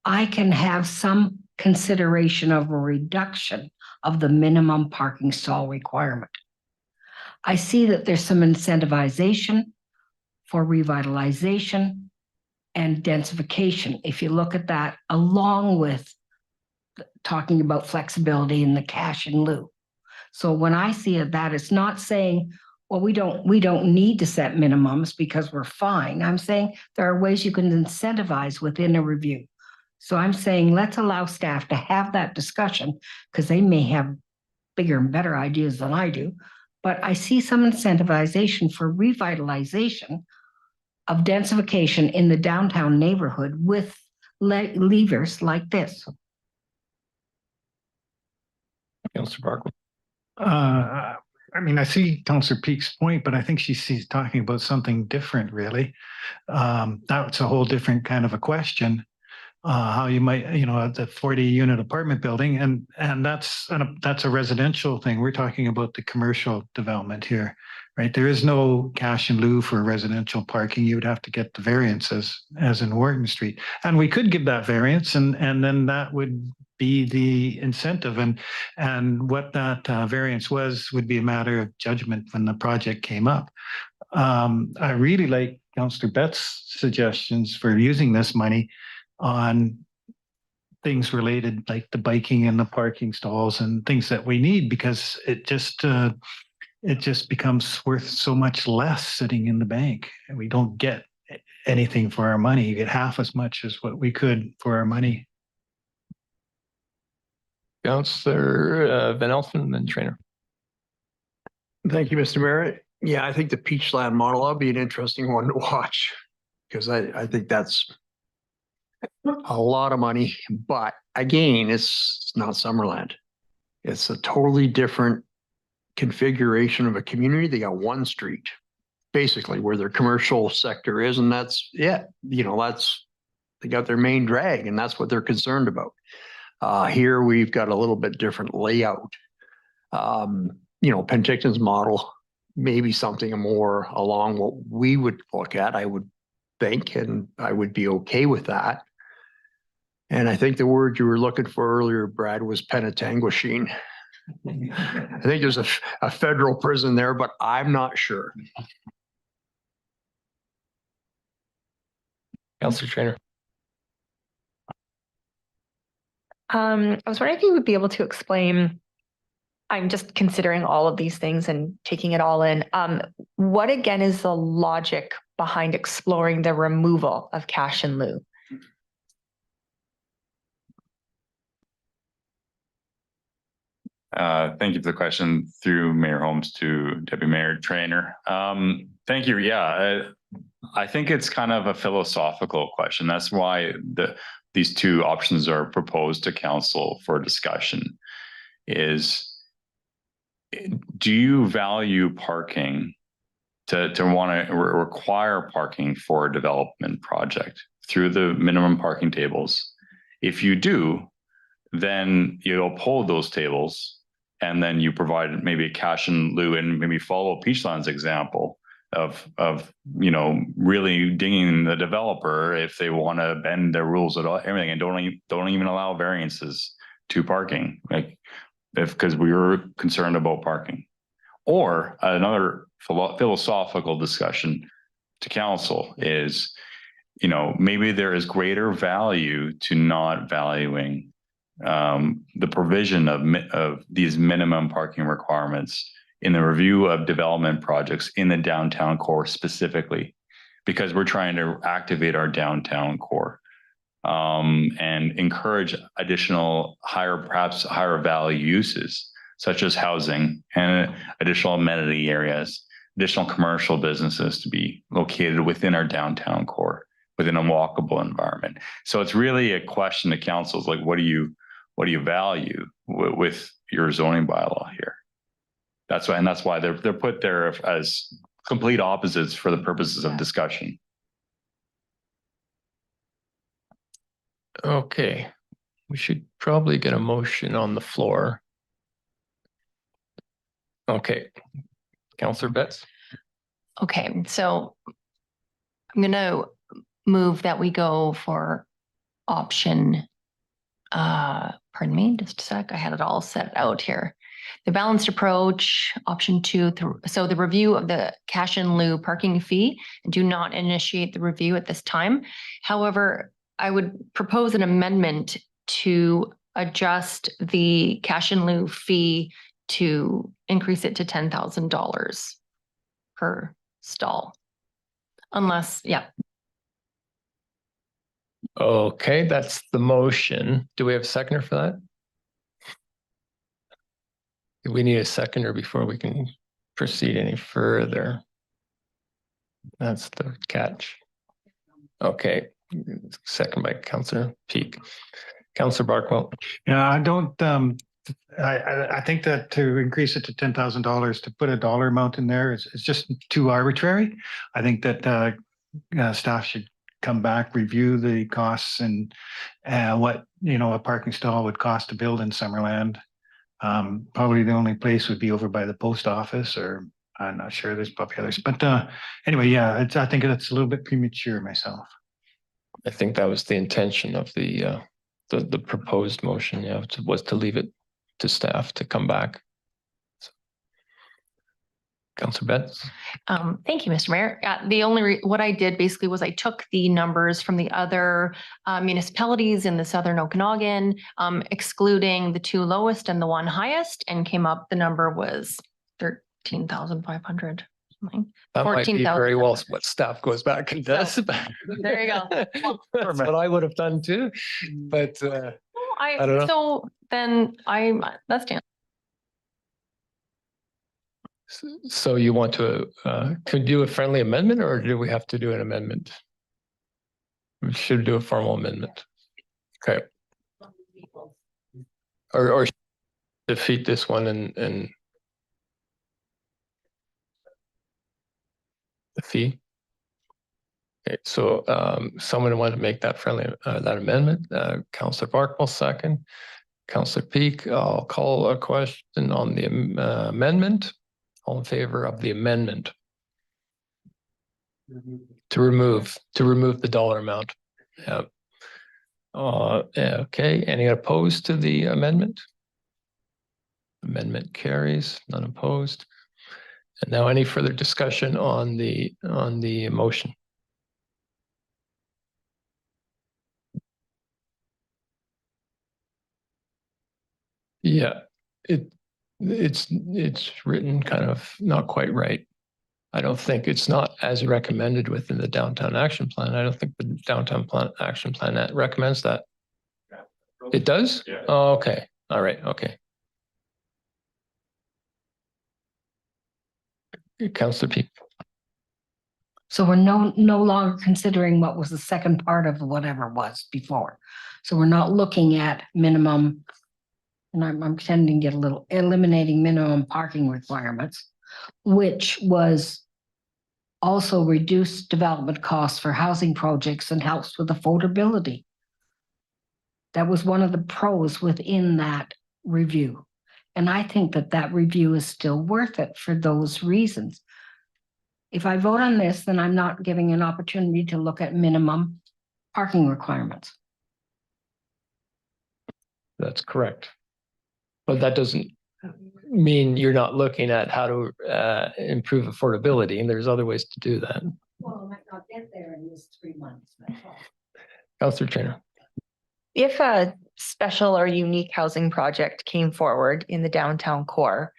Speaker 4: I can have some consideration of a reduction of the minimum parking stall requirement. I see that there's some incentivization for revitalization and densification. If you look at that along with talking about flexibility in the cash in lieu. So when I see it, that it's not saying, well, we don't need to set minimums because we're fine. I'm saying there are ways you can incentivize within a review. So I'm saying let's allow staff to have that discussion because they may have bigger and better ideas than I do. But I see some incentivization for revitalization of densification in the downtown neighborhood with levers like this.
Speaker 1: Councillor Barkle.
Speaker 12: I see Councillor Peak's point, but I think she's talking about something different, really. That's a whole different kind of a question. How you might, the 40-unit apartment building, and that's a residential thing. We're talking about the commercial development here, right? There is no cash in lieu for residential parking. You would have to get the variance as in Wharton Street, and we could give that variance, and then that would be the incentive, and what that variance would be a matter of judgment when the project came up. I really like Councillor Betts' suggestions for using this money on things related like the biking and the parking stalls and things that we need, because it just becomes worth so much less sitting in the bank, and we don't get anything for our money. You get half as much as what we could for our money.
Speaker 1: Councillor Van Elfen and then Trainer.
Speaker 5: Thank you, Mr. Mayor. Yeah, I think the Peachland model will be an interesting one to watch, because I think that's a lot of money. But again, it's not Summerland. It's a totally different configuration of a community. They got one street, basically where their commercial sector is, and that's it. You know, they got their main drag, and that's what they're concerned about. Here we've got a little bit different layout. You know, Penticton's model, maybe something more along what we would look at, I would think, and I would be okay with that. And I think the word you were looking for earlier, Brad, was penitentiary. I think there's a federal prison there, but I'm not sure.
Speaker 1: Councillor Trainer.
Speaker 13: I was wondering if you would be able to explain, I'm just considering all of these things and taking it all in. What again is the logic behind exploring the removal of cash in lieu?
Speaker 11: Thank you for the question through Mayor Holmes to Deputy Mayor Trainer. Thank you. Yeah, I think it's kind of a philosophical question. That's why these two options are proposed to council for discussion. Is, do you value parking to want to require parking for a development project through the minimum parking tables? If you do, then you uphold those tables, and then you provide maybe a cash in lieu, and maybe follow Peachland's example of you know, really dinging the developer if they want to bend their rules at all, everything, and don't even allow variances to parking, like because we were concerned about parking. Or another philosophical discussion to council is, you know, maybe there is greater value to not valuing the provision of these minimum parking requirements in the review of development projects in the downtown core specifically, because we're trying to activate our downtown core and encourage additional perhaps higher value uses, such as housing and additional amenity areas, additional commercial businesses to be located within our downtown core, within a walkable environment. So it's really a question to councils, like, what do you value with your zoning bylaw here? That's why they're put there as complete opposites for the purposes of discussion.
Speaker 1: Okay, we should probably get a motion on the floor. Okay, Councillor Betts.
Speaker 6: Okay, so I'm gonna move that we go for option, pardon me, just a sec, I had it all set out here. The balanced approach, option 2, so the review of the cash in lieu parking fee, and do not initiate the review at this time. However, I would propose an amendment to adjust the cash in lieu fee to increase it to $10,000 per stall. Unless, yeah.
Speaker 1: Okay, that's the motion. Do we have a seconder for that? Do we need a seconder before we can proceed any further? That's the catch. Okay, second by Councillor Peak. Councillor Barkwell.
Speaker 12: Yeah, I don't, I think that to increase it to $10,000 to put a dollar amount in there is just too arbitrary. I think that staff should come back, review the costs and what, you know, a parking stall would cost to build in Summerland. Probably the only place would be over by the post office, or I'm not sure, there's probably others. But anyway, yeah, I think that's a little bit premature myself.
Speaker 1: I think that was the intention of the proposed motion, yeah, was to leave it to staff to come back. So, Councillor Betts.
Speaker 6: Thank you, Mr. Mayor. The only what I did basically was I took the numbers from the other municipalities in the Southern Okanagan, excluding the 2 lowest and the 1 highest, and came up, the number was 13,500.
Speaker 1: That might be very well what staff goes back and does.
Speaker 6: There you go.
Speaker 1: That's what I would have done too, but I don't know.
Speaker 6: So then that's Dan.
Speaker 1: So you want to could do a friendly amendment, or do we have to do an amendment? We should do a formal amendment. Okay. Or defeat this one and the fee. Okay, so someone want to make that that amendment, Councillor Barkwell second, Councillor Peak, I'll call a question on the amendment. All in favor of the amendment? To remove the dollar amount. Yeah. Okay, any opposed to the amendment? Amendment carries, none opposed. And now any further discussion on the motion? Yeah, it's written kind of not quite right. I don't think it's not as recommended within the downtown action plan. I don't think the downtown action plan that recommends that. It does?
Speaker 11: Yeah.
Speaker 1: Oh, okay. All right. Okay. Councillor Peak.
Speaker 4: So we're no longer considering what was the second part of whatever was before. So we're not looking at minimum, and I'm tending to get a little, eliminating minimum parking requirements, which was also reduced development costs for housing projects and helps with affordability. That was one of the pros within that review. And I think that review is still worth it for those reasons. If I vote on this, then I'm not giving an opportunity to look at minimum parking requirements.
Speaker 1: That's correct. But that doesn't mean you're not looking at how to improve affordability, and there's other ways to do that.
Speaker 4: Well, I might not get there in this 3 months.
Speaker 1: Councillor Trainer.
Speaker 13: If a special or unique housing project came forward in the downtown core,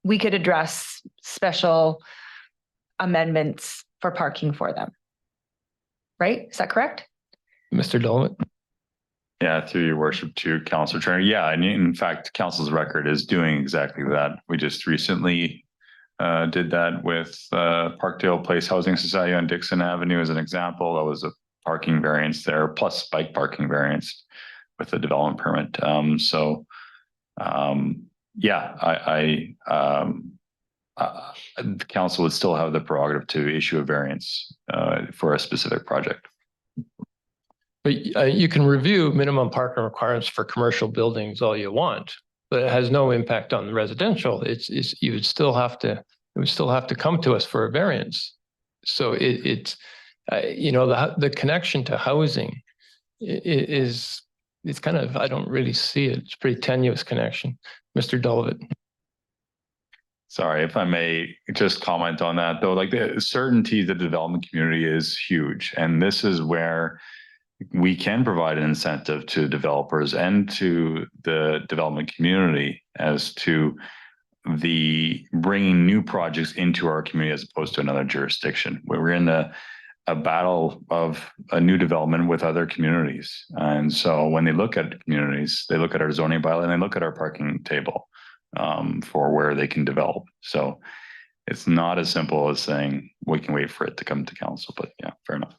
Speaker 13: we could address special amendments for parking for them. Right? Is that correct?
Speaker 1: Mr. Dolman.
Speaker 11: Yeah, through your worship to Councillor Turner. Yeah, and in fact, council's record is doing exactly that. We just recently did that with Parkdale Place Housing Society on Dixon Avenue as an example. That was a parking variance there, plus bike parking variance with the development permit. The council would still have the prerogative to issue a variance for a specific project.
Speaker 1: But you can review minimum parking requirements for commercial buildings all you want, but it has no impact on the residential. You would still have to come to us for a variance. So it's the connection to housing is kind of, I don't really see it. It's a pretty tenuous connection. Mr. Dulvit.
Speaker 11: Sorry, if I may just comment on that though, like the certainty of the development community is huge. And this is where we can provide an incentive to developers and to the development community as to the bringing new projects into our community as opposed to another jurisdiction. We're in a battle of a new development with other communities. And so when they look at communities, they look at our zoning bylaw and they look at our parking table for where they can develop. So it's not as simple as saying we can wait for it to come to council, but yeah, fair enough.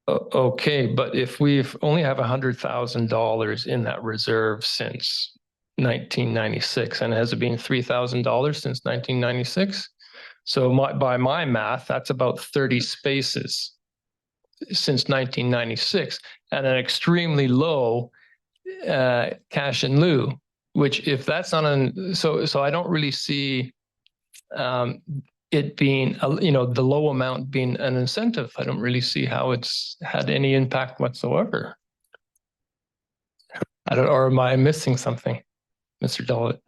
Speaker 1: Okay, but if we've only have $100,000 in that reserve since 1996, and has it been $3,000 since 1996? So by my math, that's about 30 spaces since 1996, and an extremely low cash in lieu. Which, if that's not so I don't really see it being, the low amount being an incentive. I don't really see how it's had any impact whatsoever. Or am I missing something, Mr. Dollett?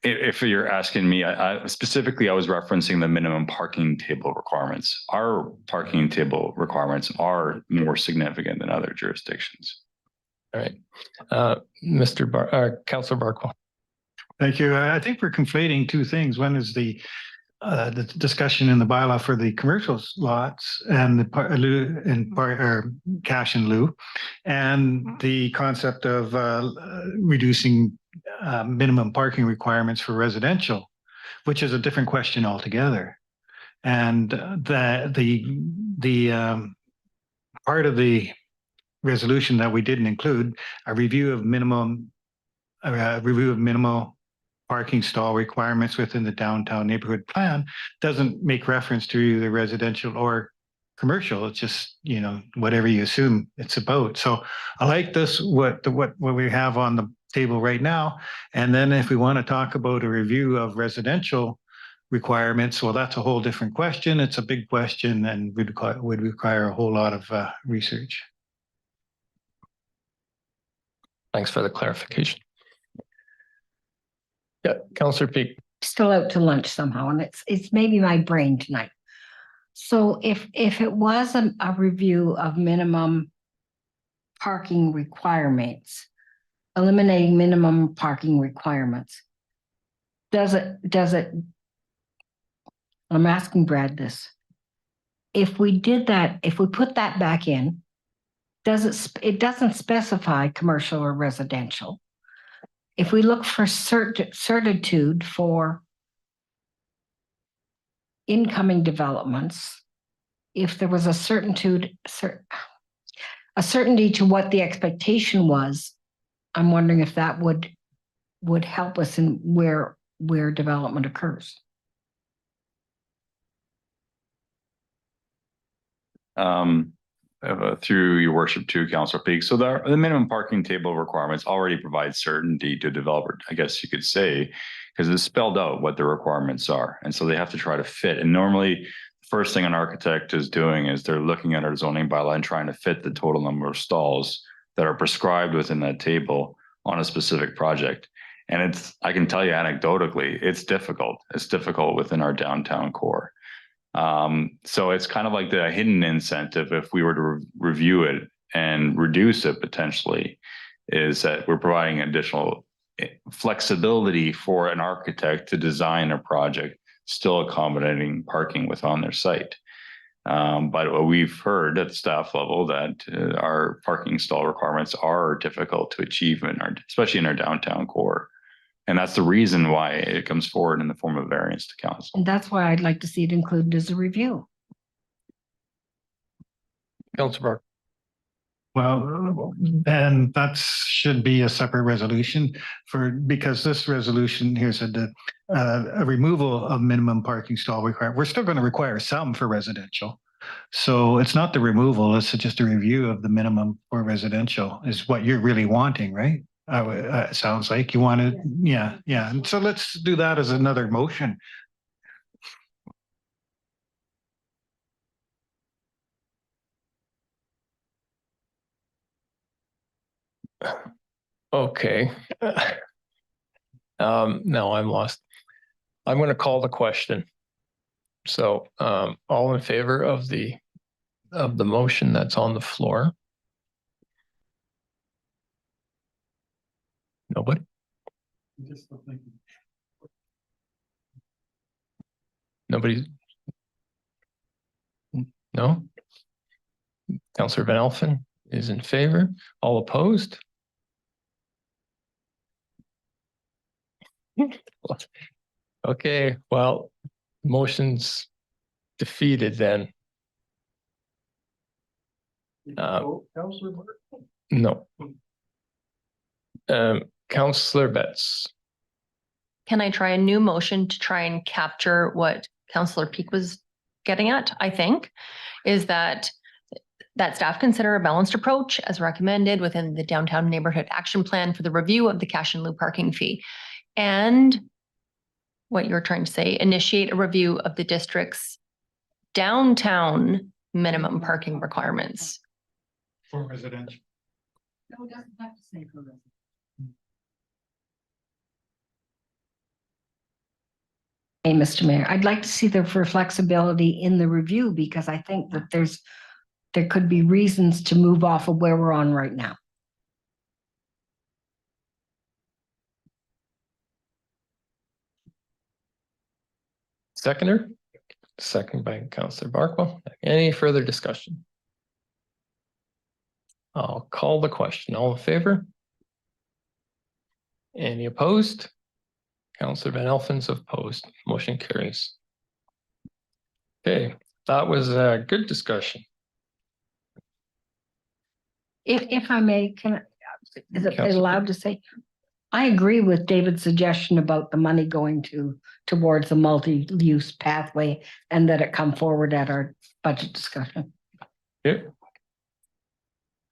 Speaker 11: If you're asking me, I specifically, I was referencing the minimum parking table requirements. Our parking table requirements are more significant than other jurisdictions.
Speaker 1: All right, Councillor Barkwell.
Speaker 12: Thank you. I think we're conflating two things. One is the discussion in the bylaw for the commercial lots and the cash in lieu, and the concept of reducing minimum parking requirements for residential, which is a different question altogether. And the part of the resolution that we didn't include a review of minimal parking stall requirements within the downtown neighborhood plan doesn't make reference to either residential or commercial. It's just, whatever you assume it's about. So I like this, what we have on the table right now. And then if we want to talk about a review of residential requirements, well, that's a whole different question. It's a big question and would require a whole lot of research.
Speaker 1: Thanks for the clarification. Yeah, Councillor Peak.
Speaker 4: Still out to lunch somehow, and it's maybe my brain tonight. So if it was a review of minimum parking requirements, eliminating minimum parking requirements, does it, I'm asking Brad this. If we did that, if we put that back in, it doesn't specify commercial or residential. If we look for certitude for incoming developments, if there was a certainty to what the expectation was, I'm wondering if that would help us in where development occurs.
Speaker 11: Through your worship too, Councillor Peak. So the minimum parking table requirements already provide certainty to developer, I guess you could say, because it's spelled out what the requirements are. And so they have to try to fit. And normally the first thing an architect is doing is they're looking at our zoning bylaw and trying to fit the total number of stalls that are prescribed within that table on a specific project. And I can tell you anecdotally, it's difficult. It's difficult within our downtown core. So it's kind of like the hidden incentive if we were to review it and reduce it potentially, is that we're providing additional flexibility for an architect to design a project still accommodating parking within their site. But we've heard at staff level that our parking stall requirements are difficult to achieve especially in our downtown core. And that's the reason why it comes forward in the form of variance to council.
Speaker 4: And that's why I'd like to see it included as a review.
Speaker 1: Councillor Bark.
Speaker 12: Well, and that should be a separate resolution because this resolution here said that a removal of minimum parking stall requirement. We're still going to require some for residential. So it's not the removal, it's just a review of the minimum for residential is what you're really wanting, right? It sounds like you want to, yeah. And so let's do that as another motion.
Speaker 1: Okay. No, I'm lost. I'm going to call the question. So, all in favor of the motion that's on the floor? Nobody? Nobody? No? Councillor Van Elfen is in favor. All opposed? Okay, well, motion's defeated then. No. Councillor Betts.
Speaker 6: Can I try a new motion to try and capture what Councillor Peak was getting at, I think, is that staff consider a balanced approach as recommended within the Downtown Neighborhood Action Plan for the review of the cash and lieu parking fee. And what you're trying to say, initiate a review of the district's downtown minimum parking requirements.
Speaker 12: For residential.
Speaker 4: No, it doesn't have to say for residential. Hey, Mr. Mayor, I'd like to see there for flexibility in the review because I think that there could be reasons to move off of where we're on right now.
Speaker 1: Seconder? Second by Councillor Barkwell. Any further discussion? I'll call the question. All in favor? Any opposed? Councillor Van Elfen's opposed. Motion carries. Okay, that was a good discussion.
Speaker 4: If I may, is it allowed to say, I agree with David's suggestion about the money going towards the multi-use pathway and that it come forward at our budget discussion.
Speaker 1: Okay.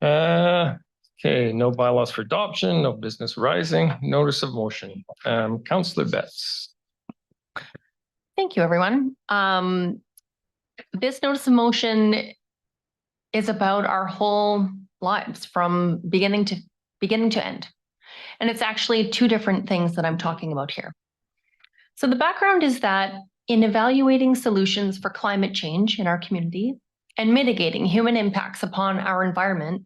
Speaker 1: Okay, no bylaws for adoption, no business rising, notice of motion. Councillor Betts.
Speaker 6: Thank you, everyone. This notice of motion is about our whole lives from beginning to end. And it's actually two different things that I'm talking about here. So the background is that in evaluating solutions for climate change in our community and mitigating human impacts upon our environment,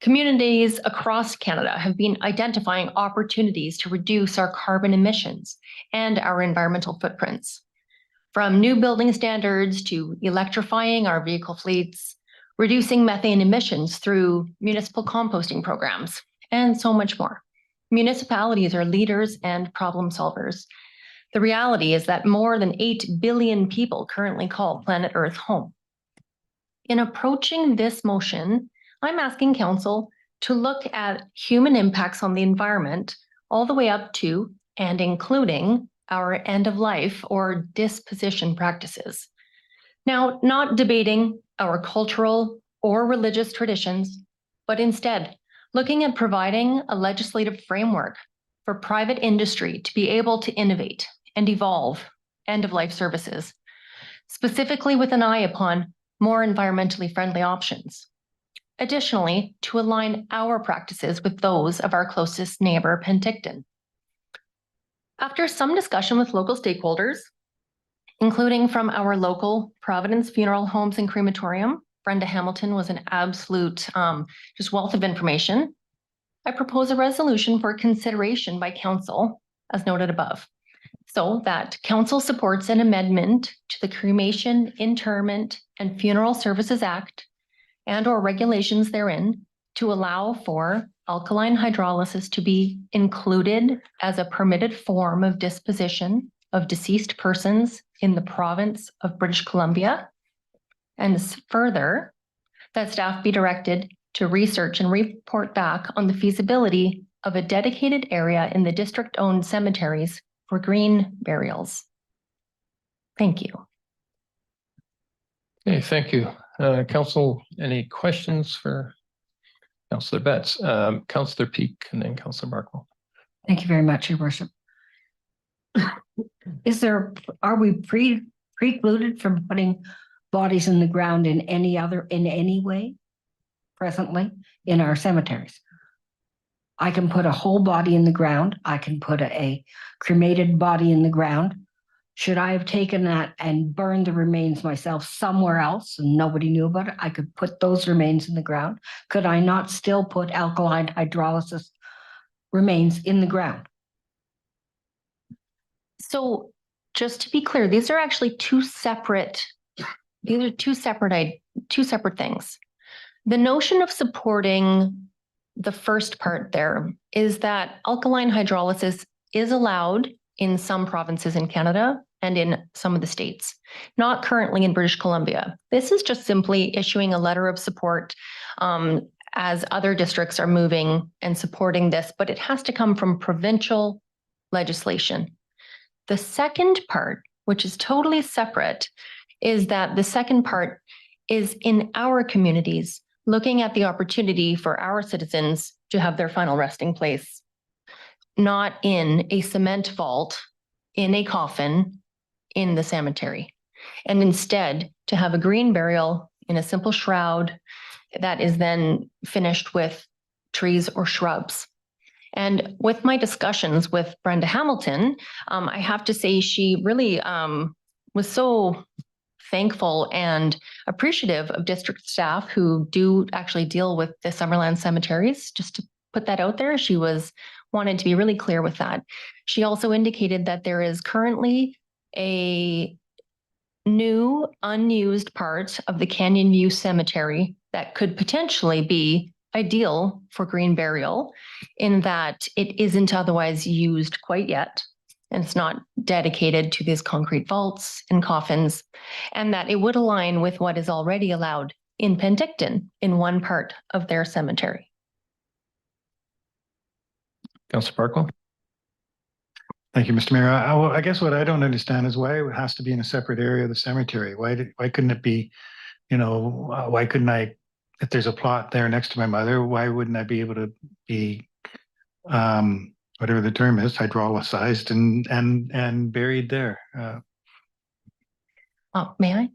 Speaker 6: communities across Canada have been identifying opportunities to reduce our carbon emissions and our environmental footprints. From new building standards to electrifying our vehicle fleets, reducing methane emissions through municipal composting programs, and so much more. Municipalities are leaders and problem solvers. The reality is that more than 8 billion people currently call planet Earth home. In approaching this motion, I'm asking Council to look at human impacts on the environment all the way up to and including our end of life or disposition practices. Now, not debating our cultural or religious traditions, but instead looking at providing a legislative framework for private industry to be able to innovate and evolve end-of-life services, specifically with an eye upon more environmentally friendly options. Additionally, to align our practices with those of our closest neighbor, Penticton. After some discussion with local stakeholders, including from our local Providence Funeral Homes and Crematorium, Brenda Hamilton was an absolute just wealth of information. I propose a resolution for consideration by Council, as noted above, so that Council supports an amendment to the Cremation, Interment, and Funeral Services Act and/or regulations therein to allow for alkaline hydrolysis to be included as a permitted form of disposition of deceased persons in the province of British Columbia. And further, that staff be directed to research and report back on the feasibility of a dedicated area in the district-owned cemeteries for green burials. Thank you.
Speaker 1: Okay, thank you. Council, any questions for Councillor Betts? Councillor Peak and then Councillor Markle.
Speaker 4: Thank you very much, Your Worship. Are we precluded from putting bodies in the ground in any way presently in our cemeteries? I can put a whole body in the ground. I can put a cremated body in the ground. Should I have taken that and burned the remains myself somewhere else and nobody knew about it? I could put those remains in the ground. Could I not still put alkaline hydrolysis remains in the ground?
Speaker 6: So just to be clear, these are actually two separate things. The notion of supporting the first part there is that alkaline hydrolysis is allowed in some provinces in Canada and in some of the states, not currently in British Columbia. This is just simply issuing a letter of support as other districts are moving and supporting this, but it has to come from provincial legislation. The second part, which is totally separate, is that the second part is in our communities, looking at the opportunity for our citizens to have their final resting place, not in a cement vault, in a coffin, in the cemetery, and instead to have a green burial in a simple shroud that is then finished with trees or shrubs. And with my discussions with Brenda Hamilton, I have to say she really was so thankful and appreciative of district staff who do actually deal with the Summerland cemeteries. Just to put that out there, she wanted to be really clear with that. She also indicated that there is currently a new unused part of the Canyon View Cemetery that could potentially be ideal for green burial, in that it isn't otherwise used quite yet. And it's not dedicated to these concrete vaults and coffins, and that it would align with what is already allowed in Penticton in one part of their cemetery.
Speaker 1: Councillor Markle.
Speaker 12: Thank you, Mr. Mayor. I guess what I don't understand is why it has to be in a separate area of the cemetery. Why couldn't it be, why couldn't I, if there's a plot there next to my mother, why wouldn't I be able to be, whatever the term is, hydrolyzed and buried there?
Speaker 6: May I?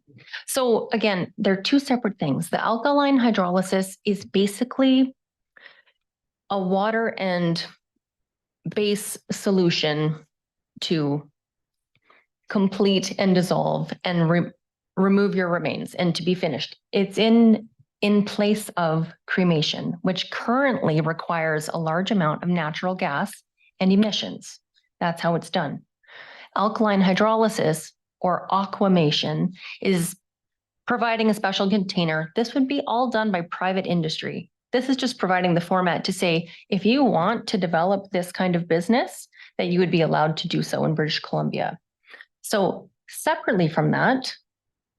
Speaker 6: So again, they're two separate things. The alkaline hydrolysis is basically a water and base solution to complete and dissolve and remove your remains and to be finished. It's in place of cremation, which currently requires a large amount of natural gas and emissions. That's how it's done. Alkaline hydrolysis or aquamation is providing a special container. This would be all done by private industry. This is just providing the format to say, if you want to develop this kind of business, that you would be allowed to do so in British Columbia. So separately from that,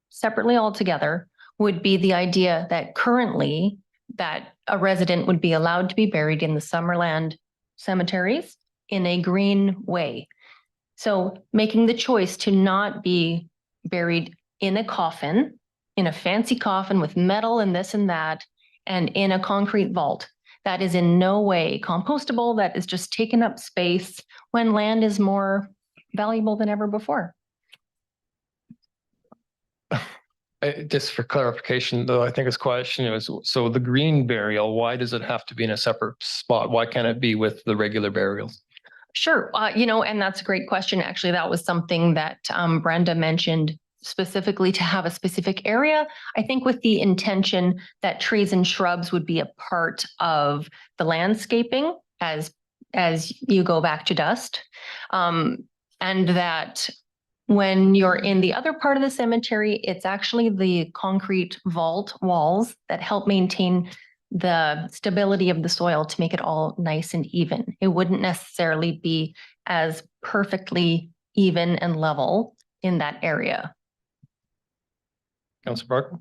Speaker 6: separately altogether, would be the idea that currently that a resident would be allowed to be buried in the Summerland cemeteries in a green way. So making the choice to not be buried in a coffin, in a fancy coffin with metal and this and that, and in a concrete vault. That is in no way compostable. That is just taking up space when land is more valuable than ever before.
Speaker 1: Just for clarification, though, I think his question is, so the green burial, why does it have to be in a separate spot? Why can't it be with the regular burials?
Speaker 6: Sure. And that's a great question. Actually, that was something that Brenda mentioned specifically to have a specific area. I think with the intention that trees and shrubs would be a part of the landscaping as you go back to dust. And that when you're in the other part of the cemetery, it's actually the concrete vault walls that help maintain the stability of the soil to make it all nice and even. It wouldn't necessarily be as perfectly even and level in that area.
Speaker 1: Councilor Barker?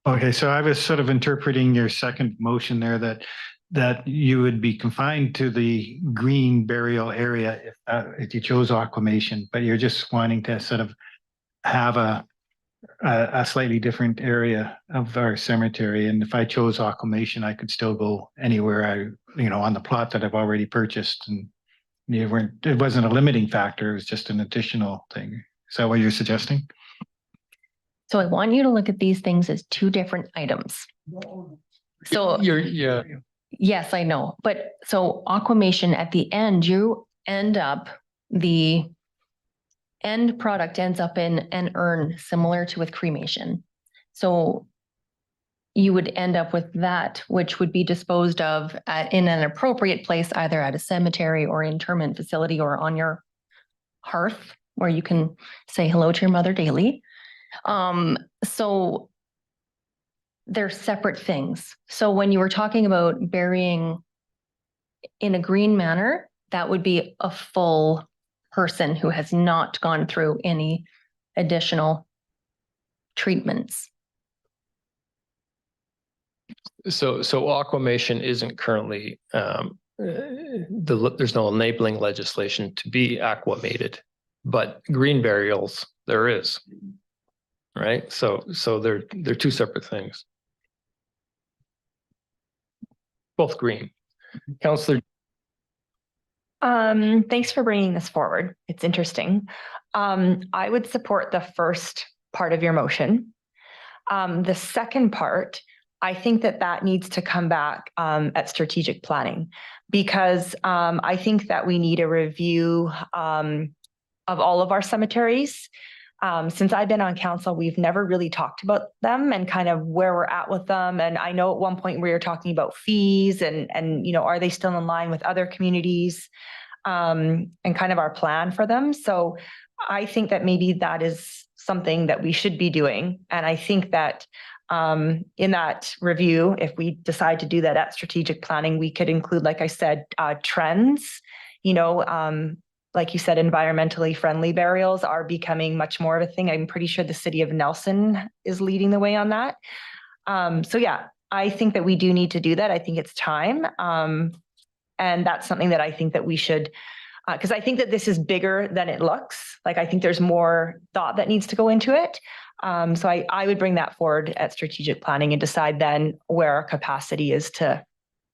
Speaker 12: Okay, so I was sort of interpreting your second motion there that you would be confined to the green burial area if you chose aquamation, but you're just wanting to sort of have a slightly different area of our cemetery. And if I chose aquamation, I could still go anywhere on the plot that I've already purchased, and it wasn't a limiting factor. It was just an additional thing. Is that what you're suggesting?
Speaker 6: So I want you to look at these things as two different items. So
Speaker 1: Yeah.
Speaker 6: yes, I know. But so aquamation at the end, the end product ends up in an urn similar to with cremation. So you would end up with that, which would be disposed of in an appropriate place, either at a cemetery or interment facility or on your hearth where you can say hello to your mother daily. So they're separate things. So when you were talking about burying in a green manner, that would be a full person who has not gone through any additional treatments.
Speaker 1: So aquamation isn't currently, there's no enabling legislation to be aquamated, but green burials, there is. Right? So they're two separate things. Both green. Councillor.
Speaker 13: Thanks for bringing this forward. It's interesting. I would support the first part of your motion. The second part, I think that needs to come back at strategic planning, because I think that we need a review of all of our cemeteries. Since I've been on council, we've never really talked about them and kind of where we're at with them. And I know at one point we were talking about fees and are they still in line with other communities, and kind of our plan for them. So I think that maybe that is something that we should be doing. And I think that in that review, if we decide to do that at strategic planning, we could include, like I said, trends, like you said, environmentally friendly burials are becoming much more of a thing. I'm pretty sure the city of Nelson is leading the way on that. So yeah, I think that we do need to do that. I think it's time. And that's something that I think that we should Because I think that this is bigger than it looks. Like, I think there's more thought that needs to go into it. So I would bring that forward at strategic planning and decide then where our capacity is to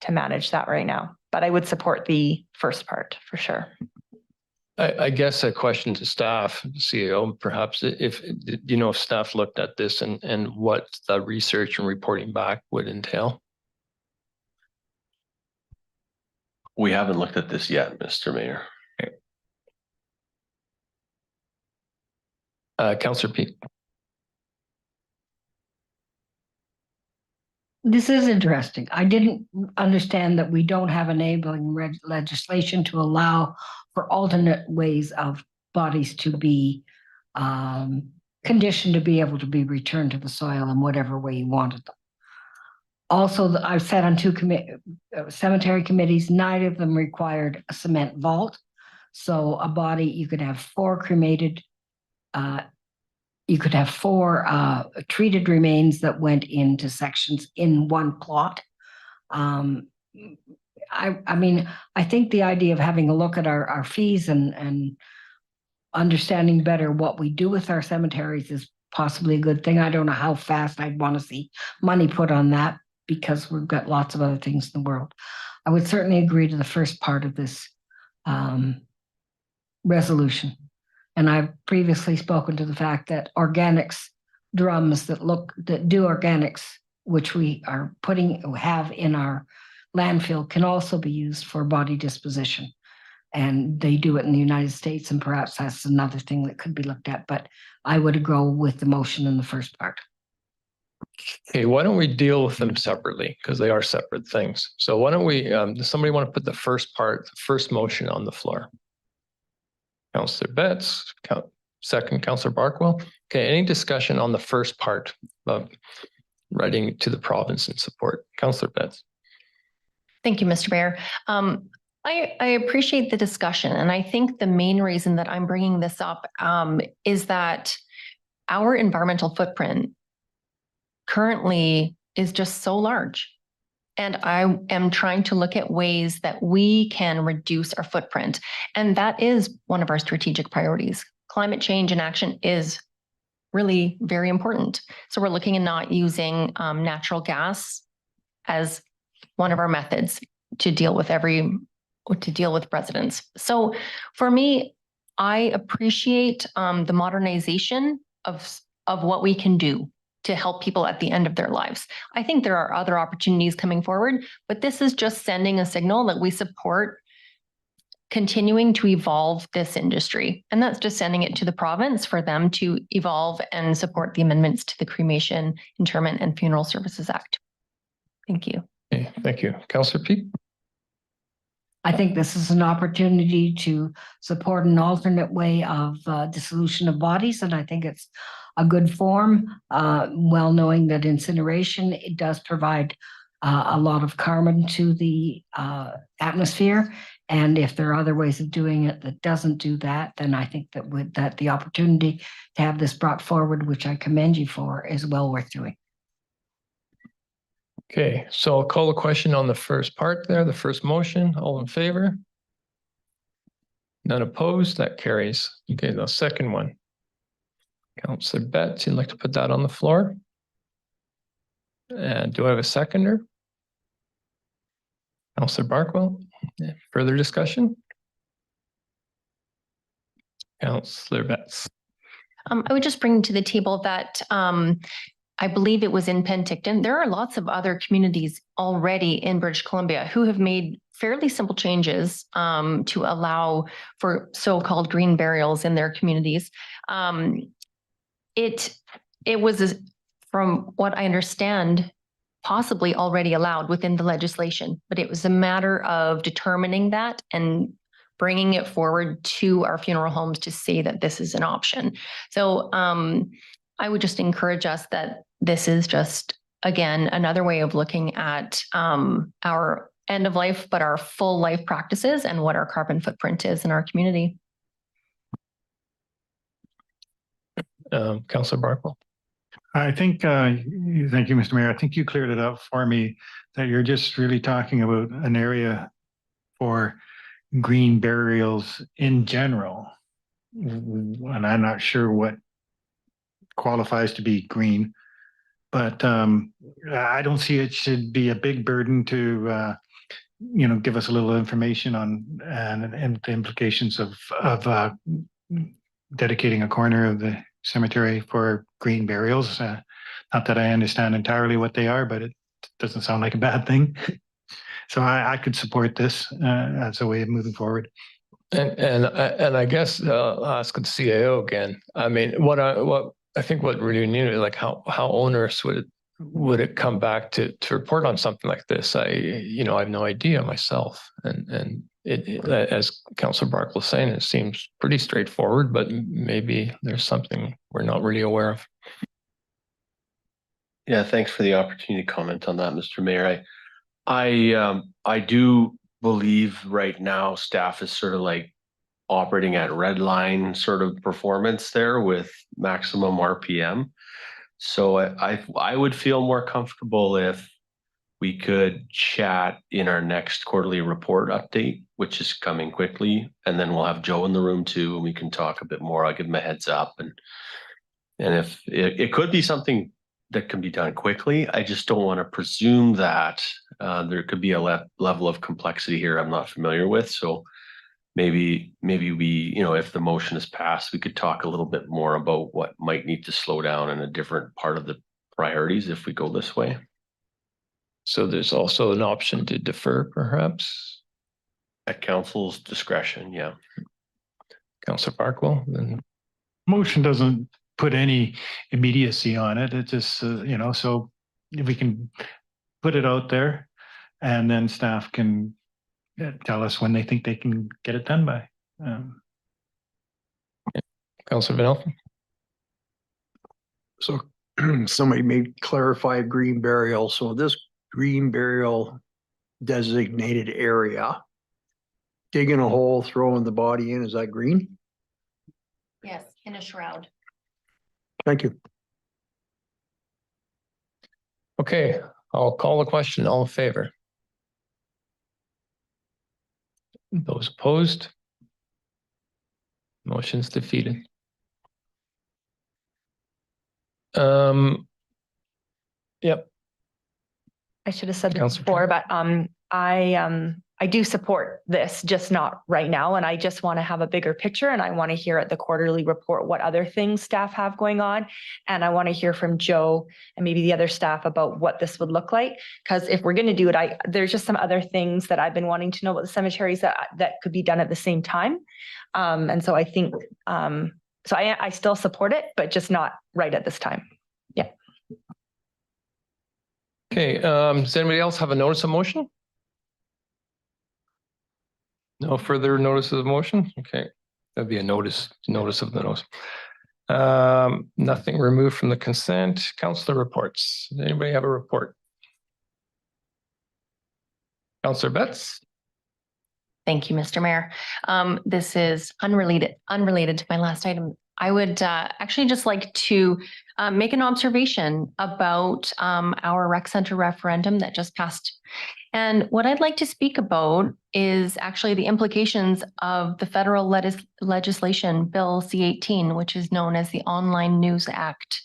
Speaker 13: manage that right now. But I would support the first part for sure.
Speaker 1: I guess a question to staff, CEO, perhaps if staff looked at this and what the research and reporting back would entail.
Speaker 7: We haven't looked at this yet, Mr. Mayor.
Speaker 1: Councillor Peak.
Speaker 4: This is interesting. I didn't understand that we don't have enabling legislation to allow for alternate ways of bodies to be conditioned to be able to be returned to the soil in whatever way you wanted them. Also, I've sat on two cemetery committees. Neither of them required a cement vault. So a body, you could have 4 cremated, you could have 4 treated remains that went into sections in one plot. I mean, I think the idea of having a look at our fees and understanding better what we do with our cemeteries is possibly a good thing. I don't know how fast I'd want to see money put on that, because we've got lots of other things in the world. I would certainly agree to the first part of this resolution. And I've previously spoken to the fact that organics drums that do organics, which we are have in our landfill, can also be used for body disposition. And they do it in the United States, and perhaps that's another thing that could be looked at. But I would go with the motion in the first part.
Speaker 1: Okay, why don't we deal with them separately, because they are separate things. So why don't we, does somebody want to put the first motion on the floor? Councillor Betts, second Councillor Barkwell. Okay, any discussion on the first part of writing to the province in support? Councillor Betts.
Speaker 6: Thank you, Mr. Mayor. I appreciate the discussion, and I think the main reason that I'm bringing this up is that our environmental footprint currently is just so large. And I am trying to look at ways that we can reduce our footprint. And that is one of our strategic priorities. Climate change and action is really very important. So we're looking at not using natural gas as one of our methods to deal with residents. So for me, I appreciate the modernization of what we can do to help people at the end of their lives. I think there are other opportunities coming forward, but this is just sending a signal that we support continuing to evolve this industry. And that's just sending it to the province for them to evolve and support the amendments to the Cremation, Interment, and Funeral Services Act. Thank you.
Speaker 1: Okay, thank you. Councillor Peak.
Speaker 4: I think this is an opportunity to support an alternate way of dissolution of bodies, and I think it's a good form, well knowing that incineration, it does provide a lot of carbon to the atmosphere. And if there are other ways of doing it that doesn't do that, then I think that the opportunity to have this brought forward, which I commend you for, is well worth doing.
Speaker 1: Okay, so I'll call a question on the first part there, the first motion. All in favor? None opposed? That carries. Okay, the second one. Councillor Betts, you'd like to put that on the floor? And do I have a seconder? Councillor Barkwell, further discussion? Councillor Betts.
Speaker 6: I would just bring to the table that I believe it was in Penticton. There are lots of other communities already in British Columbia who have made fairly simple changes to allow for so-called green burials in their communities. It was, from what I understand, possibly already allowed within the legislation, but it was a matter of determining that and bringing it forward to our funeral homes to say that this is an option. So I would just encourage us that this is just, again, another way of looking at our end of life, but our full life practices and what our carbon footprint is in our community.
Speaker 1: Councillor Barkwell.
Speaker 12: I think, thank you, Mr. Mayor. I think you cleared it up for me that you're just really talking about an area for green burials in general. And I'm not sure what qualifies to be green, but I don't see it should be a big burden to give us a little information on and the implications of dedicating a corner of the cemetery for green burials. Not that I understand entirely what they are, but it doesn't sound like a bad thing. So I could support this as a way of moving forward.
Speaker 1: And I guess I'll ask the CAO again. I mean, what I think what really needed, like how onerous would it come back to report on something like this? I have no idea myself, and it as Councillor Bark was saying, it seems pretty straightforward, but maybe there's something we're not really aware of.
Speaker 7: Yeah, thanks for the opportunity to comment on that, Mr. Mayor. I do believe right now staff is sort of like operating at red line sort of performance there with maximum RPM. So I would feel more comfortable if we could chat in our next quarterly report update, which is coming quickly, and then we'll have Joe in the room too, and we can talk a bit more. I'll give him a heads up, and if it could be something that can be done quickly. I just don't want to presume that there could be a level of complexity here I'm not familiar with. So maybe we, if the motion is passed, we could talk a little bit more about what might need to slow down in a different part of the priorities if we go this way.
Speaker 1: So there's also an option to defer, perhaps?
Speaker 7: At council's discretion, yeah.
Speaker 1: Councillor Barkwell, then.
Speaker 12: Motion doesn't put any immediacy on it. It just, so if we can put it out there and then staff can tell us when they think they can get it done by.
Speaker 1: Councillor Van Elfen.
Speaker 5: So somebody may clarify green burial. So this green burial designated area, digging a hole, throwing the body in, is that green?
Speaker 6: Yes, in a shroud.
Speaker 5: Thank you.
Speaker 1: Okay, I'll call the question. All in favor? Those opposed? Motion's defeated. Yep.
Speaker 13: I should have said this
Speaker 1: Councillor
Speaker 13: before, but I do support this, just not right now. And I just want to have a bigger picture, and I want to hear at the quarterly report what other things staff have going on. And I want to hear from Joe and maybe the other staff about what this would look like. Because if we're going to do it, there's just some other things that I've been wanting to know about the cemeteries that could be done at the same time. And so I think, so I still support it, but just not right at this time. Yeah.
Speaker 1: Okay, does anybody else have a notice of motion? No further notice of motion? Okay, that'd be a notice of the notice. Nothing removed from the consent. Councillor reports. Does anybody have a report? Councillor Betts?
Speaker 6: Thank you, Mr. Mayor. This is unrelated to my last item. I would actually just like to make an observation about our rec center referendum that just passed. And what I'd like to speak about is actually the implications of the federal legislation, Bill C-18, which is known as the Online News Act,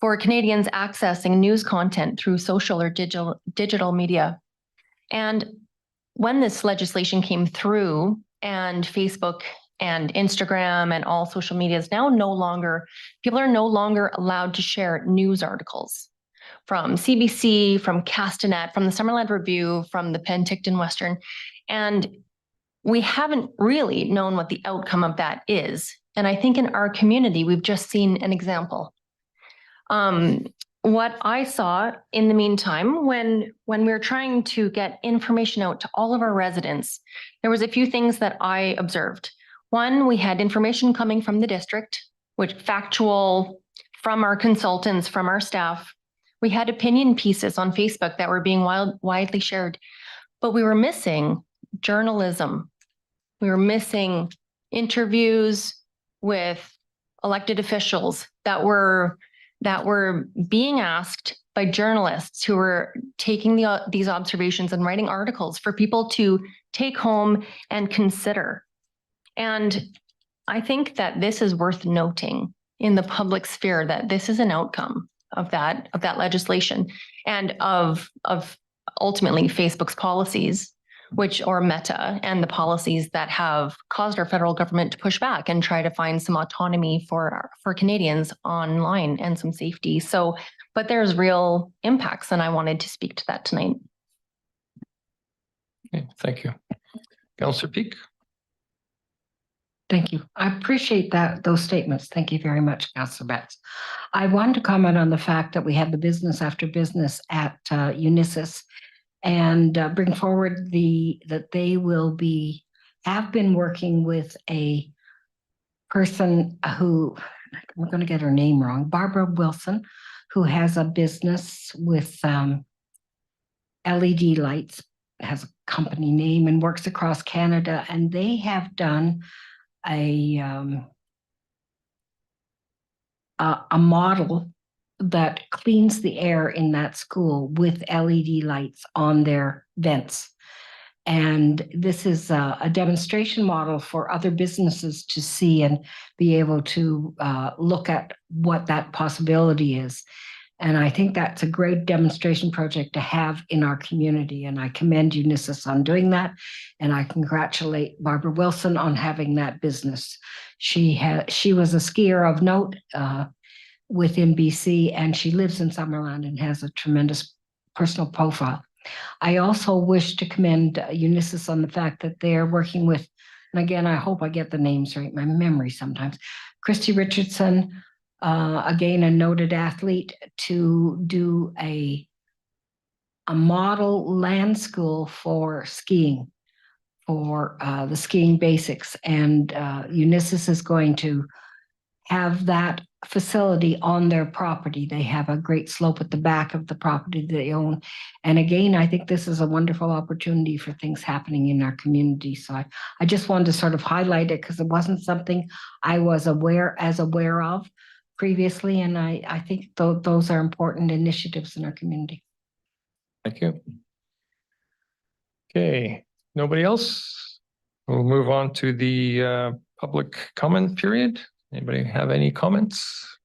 Speaker 6: for Canadians accessing news content through social or digital media. And when this legislation came through, and Facebook and Instagram and all social media is now people are no longer allowed to share news articles from CBC, from Castanet, from the Summerland Review, from the Penticton Western. And we haven't really known what the outcome of that is. And I think in our community, we've just seen an example. What I saw in the meantime, when we were trying to get information out to all of our residents, there was a few things that I observed. One, we had information coming from the district, which factual from our consultants, from our staff. We had opinion pieces on Facebook that were being widely shared, but we were missing journalism. We were missing interviews with elected officials that were being asked by journalists who were taking these observations and writing articles for people to take home and consider. And I think that this is worth noting in the public sphere, that this is an outcome of that legislation and of ultimately Facebook's policies, or Meta, and the policies that have caused our federal government to push back and try to find some autonomy for Canadians online and some safety. So, but there's real impacts, and I wanted to speak to that tonight.
Speaker 1: Okay, thank you. Councillor Peak.
Speaker 4: Thank you. I appreciate those statements. Thank you very much, Councillor Betts. I wanted to comment on the fact that we have the business after business at Unisys, and bring forward that they have been working with a person who, I'm going to get her name wrong, Barbara Wilson, who has a business with LED lights, has a company name and works across Canada, and they have done a model that cleans the air in that school with LED lights on their vents. And this is a demonstration model for other businesses to see and be able to look at what that possibility is. And I think that's a great demonstration project to have in our community. And I commend Unisys on doing that. And I congratulate Barbara Wilson on having that business. She was a skier of note within BC, and she lives in Summerland and has a tremendous personal profile. I also wish to commend Unisys on the fact that they're working with, and again, I hope I get the names right, my memory sometimes, Christy Richardson, again, a noted athlete, to do a model land school for skiing, for the skiing basics. And Unisys is going to have that facility on their property. They have a great slope at the back of the property they own. And again, I think this is a wonderful opportunity for things happening in our community. So I just wanted to sort of highlight it because it wasn't something I was aware of previously. And I think those are important initiatives in our community.
Speaker 1: Thank you. Okay, nobody else? We'll move on to the public comment period. Anybody have any comments?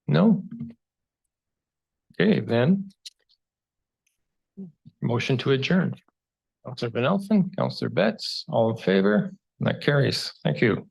Speaker 1: No? Okay, then. Motion to adjourn. Councillor Van Elfen, Councillor Betts, all in favor? And that carries. Thank you.